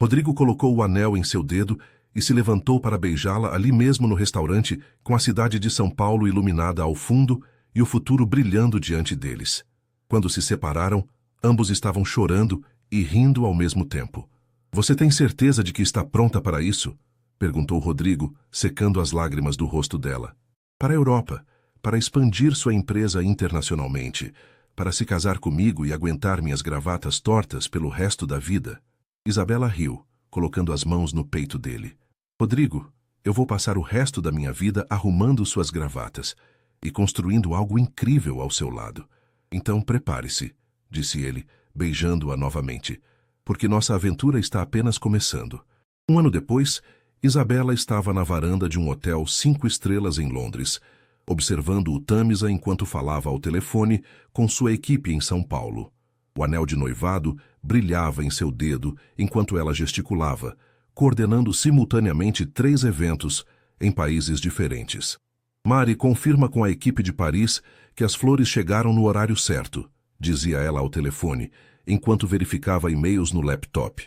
A: Rodrigo colocou o anel em seu dedo e se levantou para beijá-la ali mesmo no restaurante, com a cidade de São Paulo iluminada ao fundo e o futuro brilhando diante deles. Quando se separaram, ambos estavam chorando e rindo ao mesmo tempo. Você tem certeza de que está pronta para isso? Perguntou Rodrigo, secando as lágrimas do rosto dela. Para a Europa, para expandir sua empresa internacionalmente, para se casar comigo e aguentar minhas gravatas tortas pelo resto da vida. Isabela riu, colocando as mãos no peito dele. Rodrigo, eu vou passar o resto da minha vida arrumando suas gravatas e construindo algo incrível ao seu lado. Então prepare-se, disse ele, beijando-a novamente, porque nossa aventura está apenas começando. Um ano depois, Isabela estava na varanda de um hotel 5 estrelas em Londres, observando o Tâmisa enquanto falava ao telefone com sua equipe em São Paulo. O anel de noivado brilhava em seu dedo enquanto ela gesticulava, coordenando simultaneamente 3 eventos em países diferentes. Mari confirma com a equipe de Paris que as flores chegaram no horário certo, dizia ela ao telefone, enquanto verificava e-mails no laptop.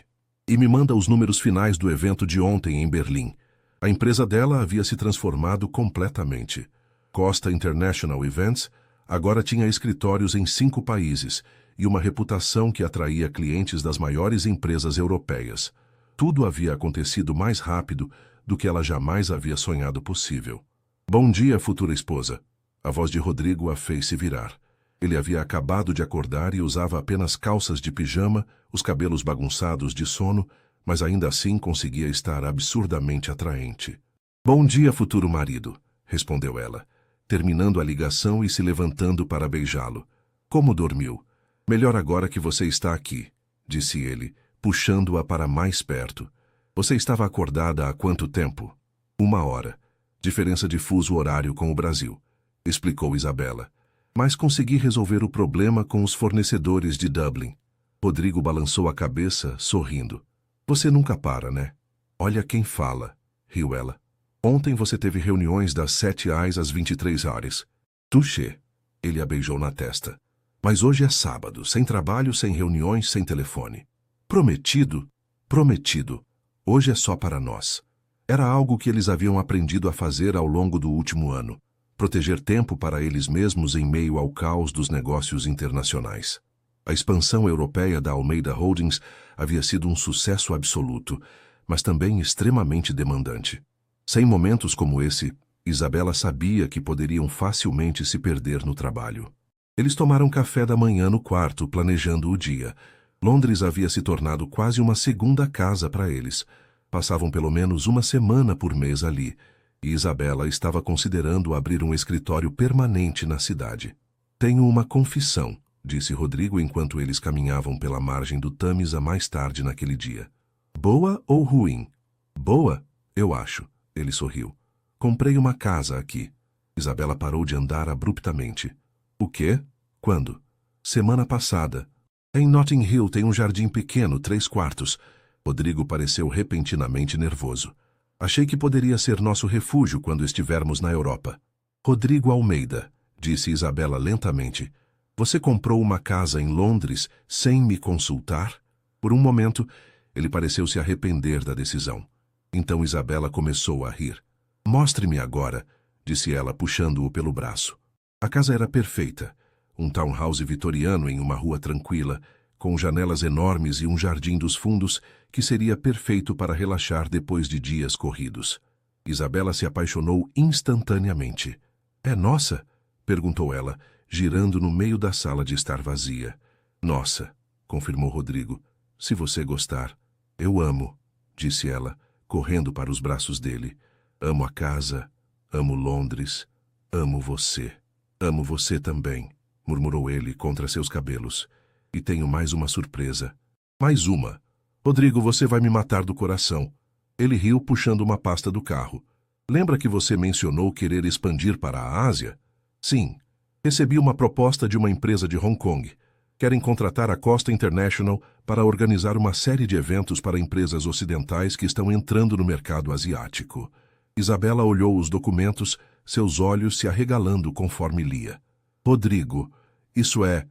A: E me manda os números finais do evento de ontem em Berlim. A empresa dela havia se transformado completamente. Costa International Events agora tinha escritórios em 5 países e uma reputação que atraía clientes das maiores empresas europeias. Tudo havia acontecido mais rápido do que ela jamais havia sonhado possível. Bom dia, futura esposa. A voz de Rodrigo a fez se virar. Ele havia acabado de acordar e usava apenas calças de pijama, os cabelos bagunçados de sono, mas ainda assim conseguia estar absurdamente atraente. Bom dia, futuro marido, respondeu ela, terminando a ligação e se levantando para beijá-lo. Como dormiu? Melhor agora que você está aqui, disse ele, puxando-a para mais perto. Você estava acordada há quanto tempo? 1 hora. Diferença de fuso horário com o Brasil, explicou Isabela. Mas consegui resolver o problema com os fornecedores de Dublin. Rodrigo balançou a cabeça, sorrindo. Você nunca para, né? Olha quem fala, riu ela. Ontem você teve reuniões das 7 às 23 horas. Touché. Ele a beijou na testa. Mas hoje é sábado, sem trabalho, sem reuniões, sem telefone. Prometido? Prometido. Hoje é só para nós. Era algo que eles haviam aprendido a fazer ao longo do último ano. Proteger tempo para eles mesmos em meio ao caos dos negócios internacionais. A expansão europeia da Almeida Holdings havia sido um sucesso absoluto, mas também extremamente demandante. Sem momentos como esse, Isabela sabia que poderiam facilmente se perder no trabalho. Eles tomaram café da manhã no quarto, planejando o dia. Londres havia se tornado quase uma segunda casa para eles. Passavam pelo menos 1 semana por mês ali, e Isabela estava considerando abrir um escritório permanente na cidade. Tenho uma confissão, disse Rodrigo enquanto eles caminhavam pela margem do Tâmisa mais tarde naquele dia. Boa ou ruim? Boa, eu acho, ele sorriu. Comprei uma casa aqui. Isabela parou de andar abruptamente. O quê? Quando? Semana passada. Em Notting Hill tem um jardim pequeno, 3 quartos. Rodrigo pareceu repentinamente nervoso. Achei que poderia ser nosso refúgio quando estivermos na Europa. Rodrigo Almeida, disse Isabela lentamente. Você comprou uma casa em Londres sem me consultar? Por um momento, ele pareceu se arrepender da decisão. Então Isabela começou a rir. Mostre-me agora, disse ela puxando-o pelo braço. A casa era perfeita. Um townhouse vitoriano em uma rua tranquila, com janelas enormes e um jardim dos fundos que seria perfeito para relaxar depois de dias corridos. Isabela se apaixonou instantaneamente. É nossa? Perguntou ela, girando no meio da sala de estar vazia. Nossa, confirmou Rodrigo. Se você gostar. Eu amo, disse ela, correndo para os braços dele. Amo a casa, amo Londres, amo você. Amo você também, murmurou ele contra seus cabelos. E tenho mais uma surpresa. Mais uma. Rodrigo, você vai me matar do coração. Ele riu puxando uma pasta do carro. Lembra que você mencionou querer expandir para a Ásia? Sim. Recebi uma proposta de uma empresa de Hong Kong. Querem contratar a Costa International para organizar uma série de eventos para empresas ocidentais que estão entrando no mercado asiático. Isabela olhou os documentos, seus olhos se arregalando conforme lia. Rodrigo, isso é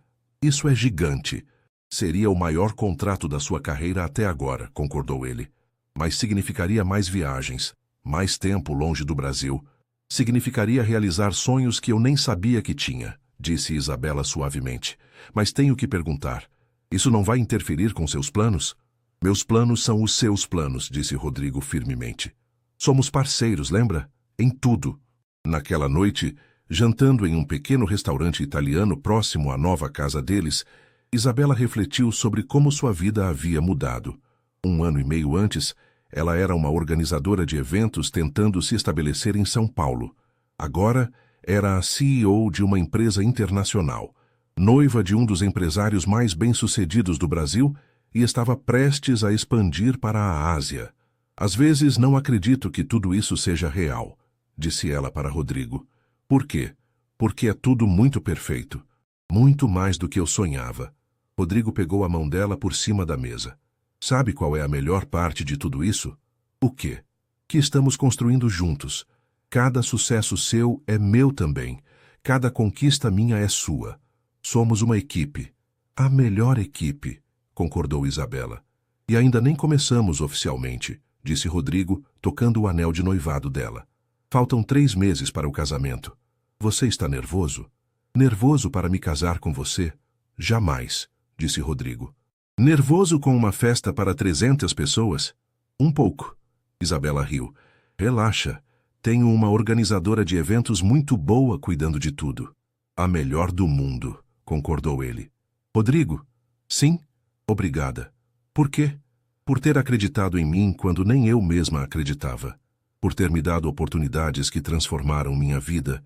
A: gigante. Seria o maior contrato da sua carreira até agora, concordou ele. Mas significaria mais viagens, mais tempo longe do Brasil. Significaria realizar sonhos que eu nem sabia que tinha, disse Isabela suavemente. Mas tenho que perguntar, isso não vai interferir com seus planos? Meus planos são os seus planos, disse Rodrigo firmemente. Somos parceiros, lembra? Em tudo. Naquela noite, jantando em um pequeno restaurante italiano próximo à nova casa deles, Isabela refletiu sobre como sua vida havia mudado. 1 ano e meio antes, ela era uma organizadora de eventos tentando se estabelecer em São Paulo. Agora, era a CEO de uma empresa internacional, noiva de um dos empresários mais bem-sucedidos do Brasil e estava prestes a expandir para a Ásia. Às vezes não acredito que tudo isso seja real, disse ela para Rodrigo. Por quê? Porque é tudo muito perfeito. Muito mais do que eu sonhava. Rodrigo pegou a mão dela por cima da mesa. Sabe qual é a melhor parte de tudo isso? O quê? Que estamos construindo juntos. Cada sucesso seu é meu também. Cada conquista minha é sua. Somos uma equipe. A melhor equipe, concordou Isabela. E ainda nem começamos oficialmente, disse Rodrigo, tocando o anel de noivado dela. Faltam 3 meses para o casamento. Você está nervoso? Nervoso para me casar com você? Jamais, disse Rodrigo. Nervoso com uma festa para 300 pessoas? Um pouco. Isabela riu. Relaxa. Tenho uma organizadora de eventos muito boa cuidando de tudo. A melhor do mundo, concordou ele. Rodrigo? Sim? Obrigada. Por quê? Por ter acreditado em mim quando nem eu mesma acreditava. Por ter me dado oportunidades que transformaram minha vida.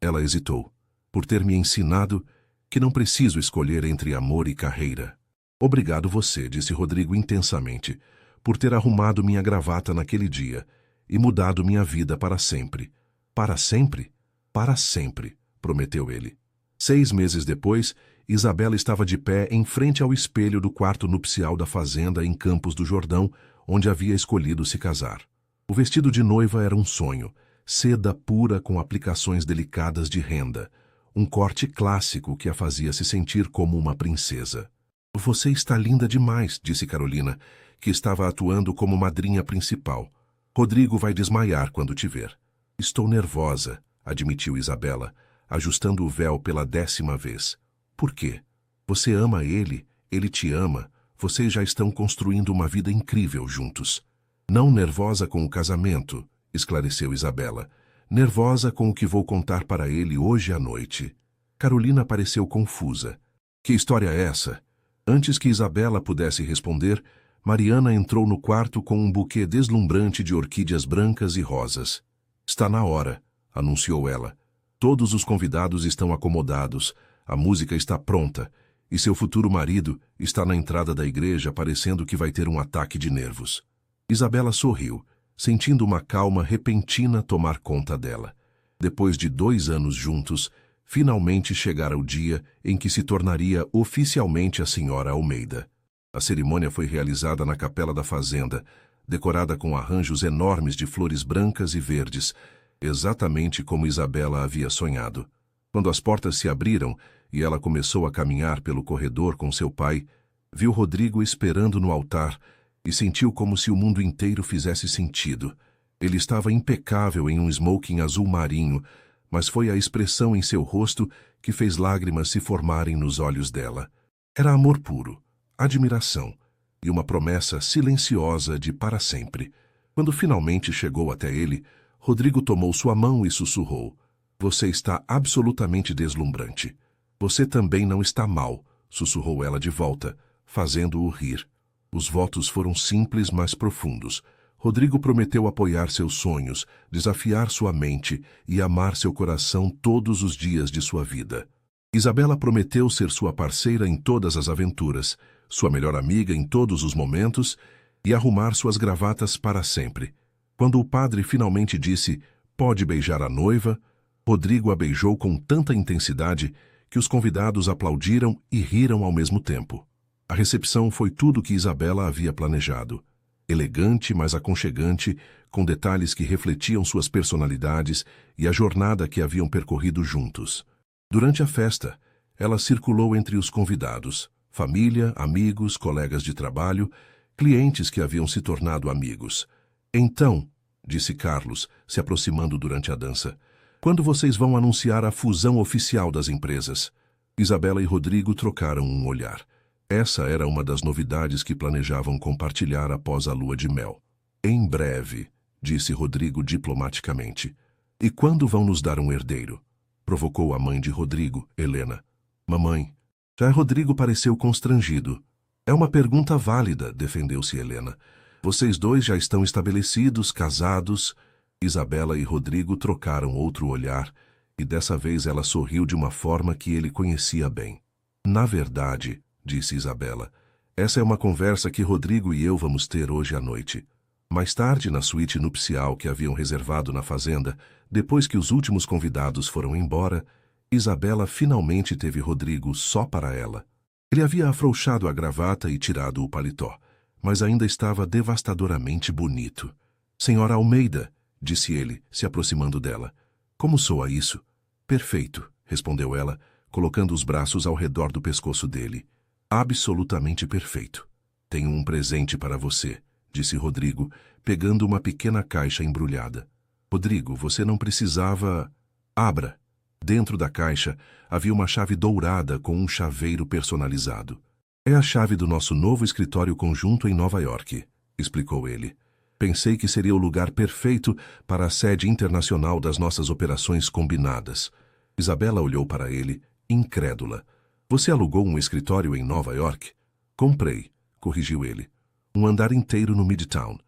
A: Ela hesitou. Por ter me ensinado que não preciso escolher entre amor e carreira. Obrigado você, disse Rodrigo intensamente, por ter arrumado minha gravata naquele dia e mudado minha vida para sempre. Para sempre? Para sempre, prometeu ele. 6 meses depois, Isabela estava de pé em frente ao espelho do quarto nupcial da fazenda em Campos do Jordão, onde havia escolhido se casar. O vestido de noiva era um sonho, seda pura com aplicações delicadas de renda, um corte clássico que a fazia se sentir como uma princesa. Você está linda demais, disse Carolina, que estava atuando como madrinha principal. Rodrigo vai desmaiar quando te ver. Estou nervosa, admitiu Isabela, ajustando o véu pela 10ª vez. Por quê? Você ama ele, ele te ama, vocês já estão construindo uma vida incrível juntos. Não nervosa com o casamento, esclareceu Isabela. Nervosa com o que vou contar para ele hoje à noite. Carolina pareceu confusa. Que história é essa? Antes que Isabela pudesse responder, Mariana entrou no quarto com um buquê deslumbrante de orquídeas brancas e rosas. Está na hora, anunciou ela. Todos os convidados estão acomodados, a música está pronta, e seu futuro marido está na entrada da igreja parecendo que vai ter um ataque de nervos. Isabela sorriu, sentindo uma calma repentina tomar conta dela. Depois de 2 anos juntos, finalmente chegara o dia em que se tornaria oficialmente a senhora Almeida. A cerimônia foi realizada na capela da fazenda, decorada com arranjos enormes de flores brancas e verdes, exatamente como Isabela havia sonhado. Quando as portas se abriram e ela começou a caminhar pelo corredor com seu pai, viu Rodrigo esperando no altar e sentiu como se o mundo inteiro fizesse sentido. Ele estava impecável em um smoking azul marinho, mas foi a expressão em seu rosto que fez lágrimas se formarem nos olhos dela. Era amor puro, admiração e uma promessa silenciosa de para sempre. Quando finalmente chegou até ele, Rodrigo tomou sua mão e sussurrou. Você está absolutamente deslumbrante. Você também não está mal, sussurrou ela de volta, fazendo-o rir. Os votos foram simples, mas profundos. Rodrigo prometeu apoiar seus sonhos, desafiar sua mente e amar seu coração todos os dias de sua vida. Isabela prometeu ser sua parceira em todas as aventuras, sua melhor amiga em todos os momentos e arrumar suas gravatas para sempre. Quando o padre finalmente disse, pode beijar a noiva, Rodrigo a beijou com tanta intensidade que os convidados aplaudiram e riram ao mesmo tempo. A recepção foi tudo o que Isabela havia planejado. Elegante, mas aconchegante, com detalhes que refletiam suas personalidades e a jornada que haviam percorrido juntos. Durante a festa, ela circulou entre os convidados, família, amigos, colegas de trabalho, clientes que haviam se tornado amigos. Então, disse Carlos, se aproximando durante a dança, quando vocês vão anunciar a fusão oficial das empresas? Isabela e Rodrigo trocaram um olhar. Essa era uma das novidades que planejavam compartilhar após a lua de mel. Em breve, disse Rodrigo diplomaticamente. E quando vão nos dar um herdeiro? Provocou a mãe de Rodrigo, Helena. Mamãe. Já Rodrigo pareceu constrangido. É uma pergunta válida, defendeu-se Helena. Vocês dois já estão estabelecidos, casados. Isabela e Rodrigo trocaram outro olhar, e dessa vez ela sorriu de uma forma que ele conhecia bem. Na verdade, disse Isabela, essa é uma conversa que Rodrigo e eu vamos ter hoje à noite. Mais tarde, na suíte nupcial que haviam reservado na fazenda, depois que os últimos convidados foram embora, Isabela finalmente teve Rodrigo só para ela. Ele havia afrouxado a gravata e tirado o paletó, mas ainda estava devastadoramente bonito. Senhora Almeida, disse ele, se aproximando dela. Como soa isso? Perfeito, respondeu ela, colocando os braços ao redor do pescoço dele. Absolutamente perfeito. Tenho um presente para você, disse Rodrigo, pegando uma pequena caixa embrulhada. Rodrigo, você não precisava... Abra. Dentro da caixa havia uma chave dourada com um chaveiro personalizado. É a chave do nosso novo escritório conjunto em Nova York, explicou ele. Pensei que seria o lugar perfeito para a sede internacional das nossas operações combinadas. Isabela olhou para ele, incrédula. Você alugou um escritório em Nova York? Comprei, corrigiu ele. Um andar inteiro no Midtown.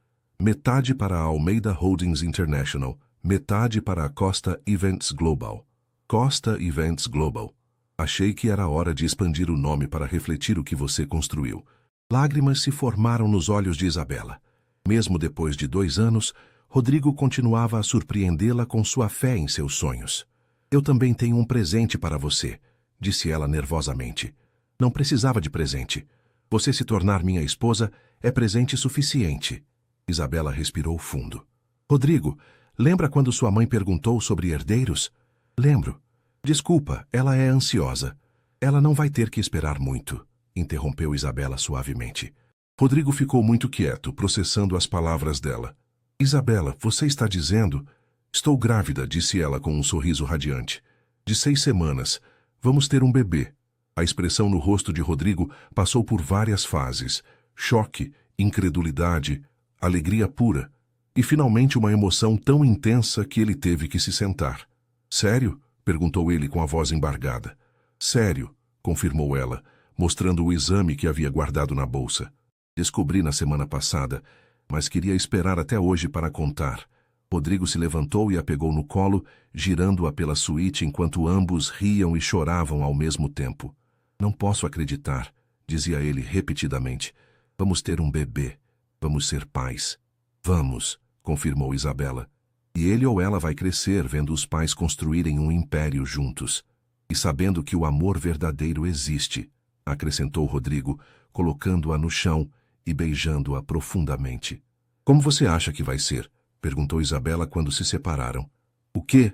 A: Metade para a Almeida Holdings International, metade para a Costa Events Global. Costa Events Global. Achei que era hora de expandir o nome para refletir o que você construiu. Lágrimas se formaram nos olhos de Isabela. Mesmo depois de 2 anos, Rodrigo continuava a surpreendê-la com sua fé em seus sonhos. Eu também tenho um presente para você, disse ela nervosamente. Não precisava de presente. Você se tornar minha esposa é presente suficiente. Isabela respirou fundo. Rodrigo, lembra quando sua mãe perguntou sobre herdeiros? Lembro. Desculpa, ela é ansiosa. Ela não vai ter que esperar muito, interrompeu Isabela suavemente. Rodrigo ficou muito quieto, processando as palavras dela. Isabela, você está dizendo... Estou grávida, disse ela com um sorriso radiante. De 6 semanas. Vamos ter um bebê. A expressão no rosto de Rodrigo passou por várias fases. Choque, incredulidade, alegria pura. E finalmente uma emoção tão intensa que ele teve que se sentar. Sério? Perguntou ele com a voz embargada. Sério, confirmou ela, mostrando o exame que havia guardado na bolsa. Descobri na semana passada, mas queria esperar até hoje para contar. Rodrigo se levantou e a pegou no colo, girando-a pela suíte enquanto ambos riam e choravam ao mesmo tempo. Não posso acreditar, dizia ele repetidamente. Vamos ter um bebê. Vamos ser pais. Vamos, confirmou Isabela. E ele ou ela vai crescer vendo os pais construírem um império juntos. E sabendo que o amor verdadeiro existe, acrescentou Rodrigo, colocando-a no chão e beijando-a profundamente. Como você acha que vai ser? Perguntou Isabela quando se separaram. O quê?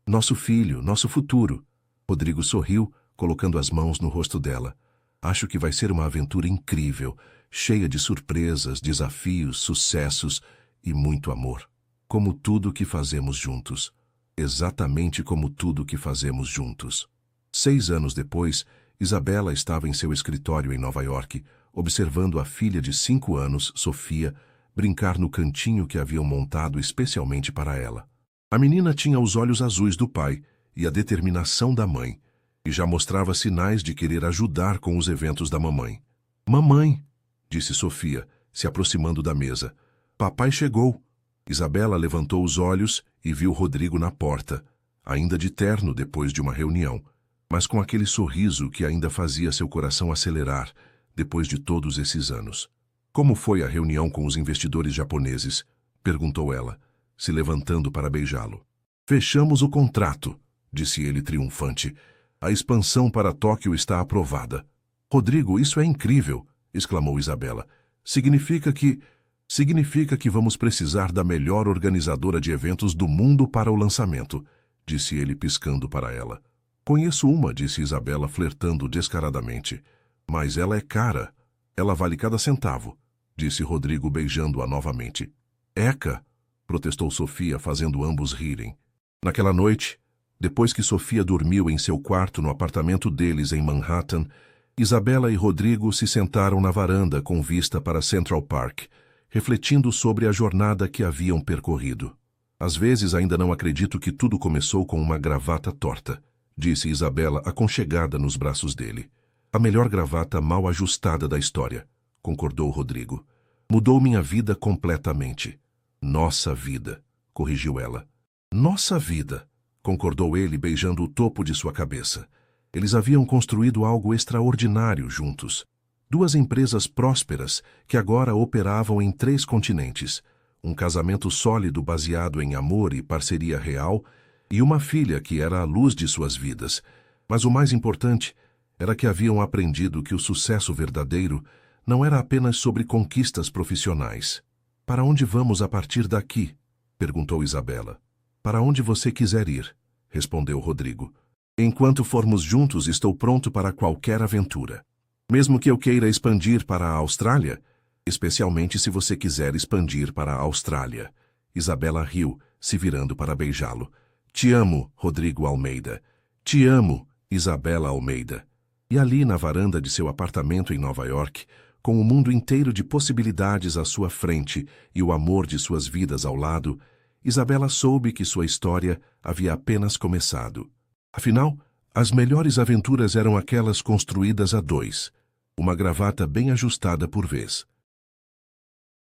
A: Nosso filho, nosso futuro. Rodrigo sorriu, colocando as mãos no rosto dela. Acho que vai ser uma aventura incrível, cheia de surpresas, desafios, sucessos e muito amor. Como tudo que fazemos juntos. Exatamente como tudo que fazemos juntos. 6 anos depois, Isabela estava em seu escritório em Nova York, observando a filha de 5 anos, Sofia, brincar no cantinho que haviam montado especialmente para ela. A menina tinha os olhos azuis do pai e a determinação da mãe, e já mostrava sinais de querer ajudar com os eventos da mamãe. Mamãe, disse Sofia, se aproximando da mesa. Papai chegou. Isabela levantou os olhos e viu Rodrigo na porta, ainda de terno depois de uma reunião, mas com aquele sorriso que ainda fazia seu coração acelerar depois de todos esses anos. Como foi a reunião com os investidores japoneses? Perguntou ela, se levantando para beijá-lo. Fechamos o contrato, disse ele triunfante. A expansão para Tóquio está aprovada. Rodrigo, isso é incrível, exclamou Isabela. Significa que vamos precisar da melhor organizadora de eventos do mundo para o lançamento, disse ele piscando para ela. Conheço uma, disse Isabela flertando descaradamente. Mas ela é cara. Ela vale cada centavo, disse Rodrigo beijando-a novamente. Eca, protestou Sofia, fazendo ambos rirem. Naquela noite, depois que Sofia dormiu em seu quarto no apartamento deles em Manhattan, Isabela e Rodrigo se sentaram na varanda com vista para Central Park, refletindo sobre a jornada que haviam percorrido. Às vezes ainda não acredito que tudo começou com uma gravata torta, disse Isabela aconchegada nos braços dele. A melhor gravata mal ajustada da história, concordou Rodrigo. Mudou minha vida completamente. Nossa vida, corrigiu ela. Nossa vida, concordou ele beijando o topo de sua cabeça. Eles haviam construído algo extraordinário juntos. 2 empresas prósperas que agora operavam em 3 continentes. Um casamento sólido baseado em amor e parceria real e uma filha que era a luz de suas vidas. Mas o mais importante era que haviam aprendido que o sucesso verdadeiro não era apenas sobre conquistas profissionais. Para onde vamos a partir daqui? Perguntou Isabela. Para onde você quiser ir, respondeu Rodrigo. Enquanto formos juntos, estou pronto para qualquer aventura. Mesmo que eu queira expandir para a Austrália, especialmente se você quiser expandir para a Austrália. Isabela riu, se virando para beijá-lo. Te amo, Rodrigo Almeida. Te amo, Isabela Almeida. E ali na varanda de seu apartamento em Nova York, com o mundo inteiro de possibilidades à sua frente e o amor de suas vidas ao lado, Isabela soube que sua história havia apenas começado. Afinal, as melhores aventuras eram aquelas construídas a 2, uma gravata bem ajustada por vez.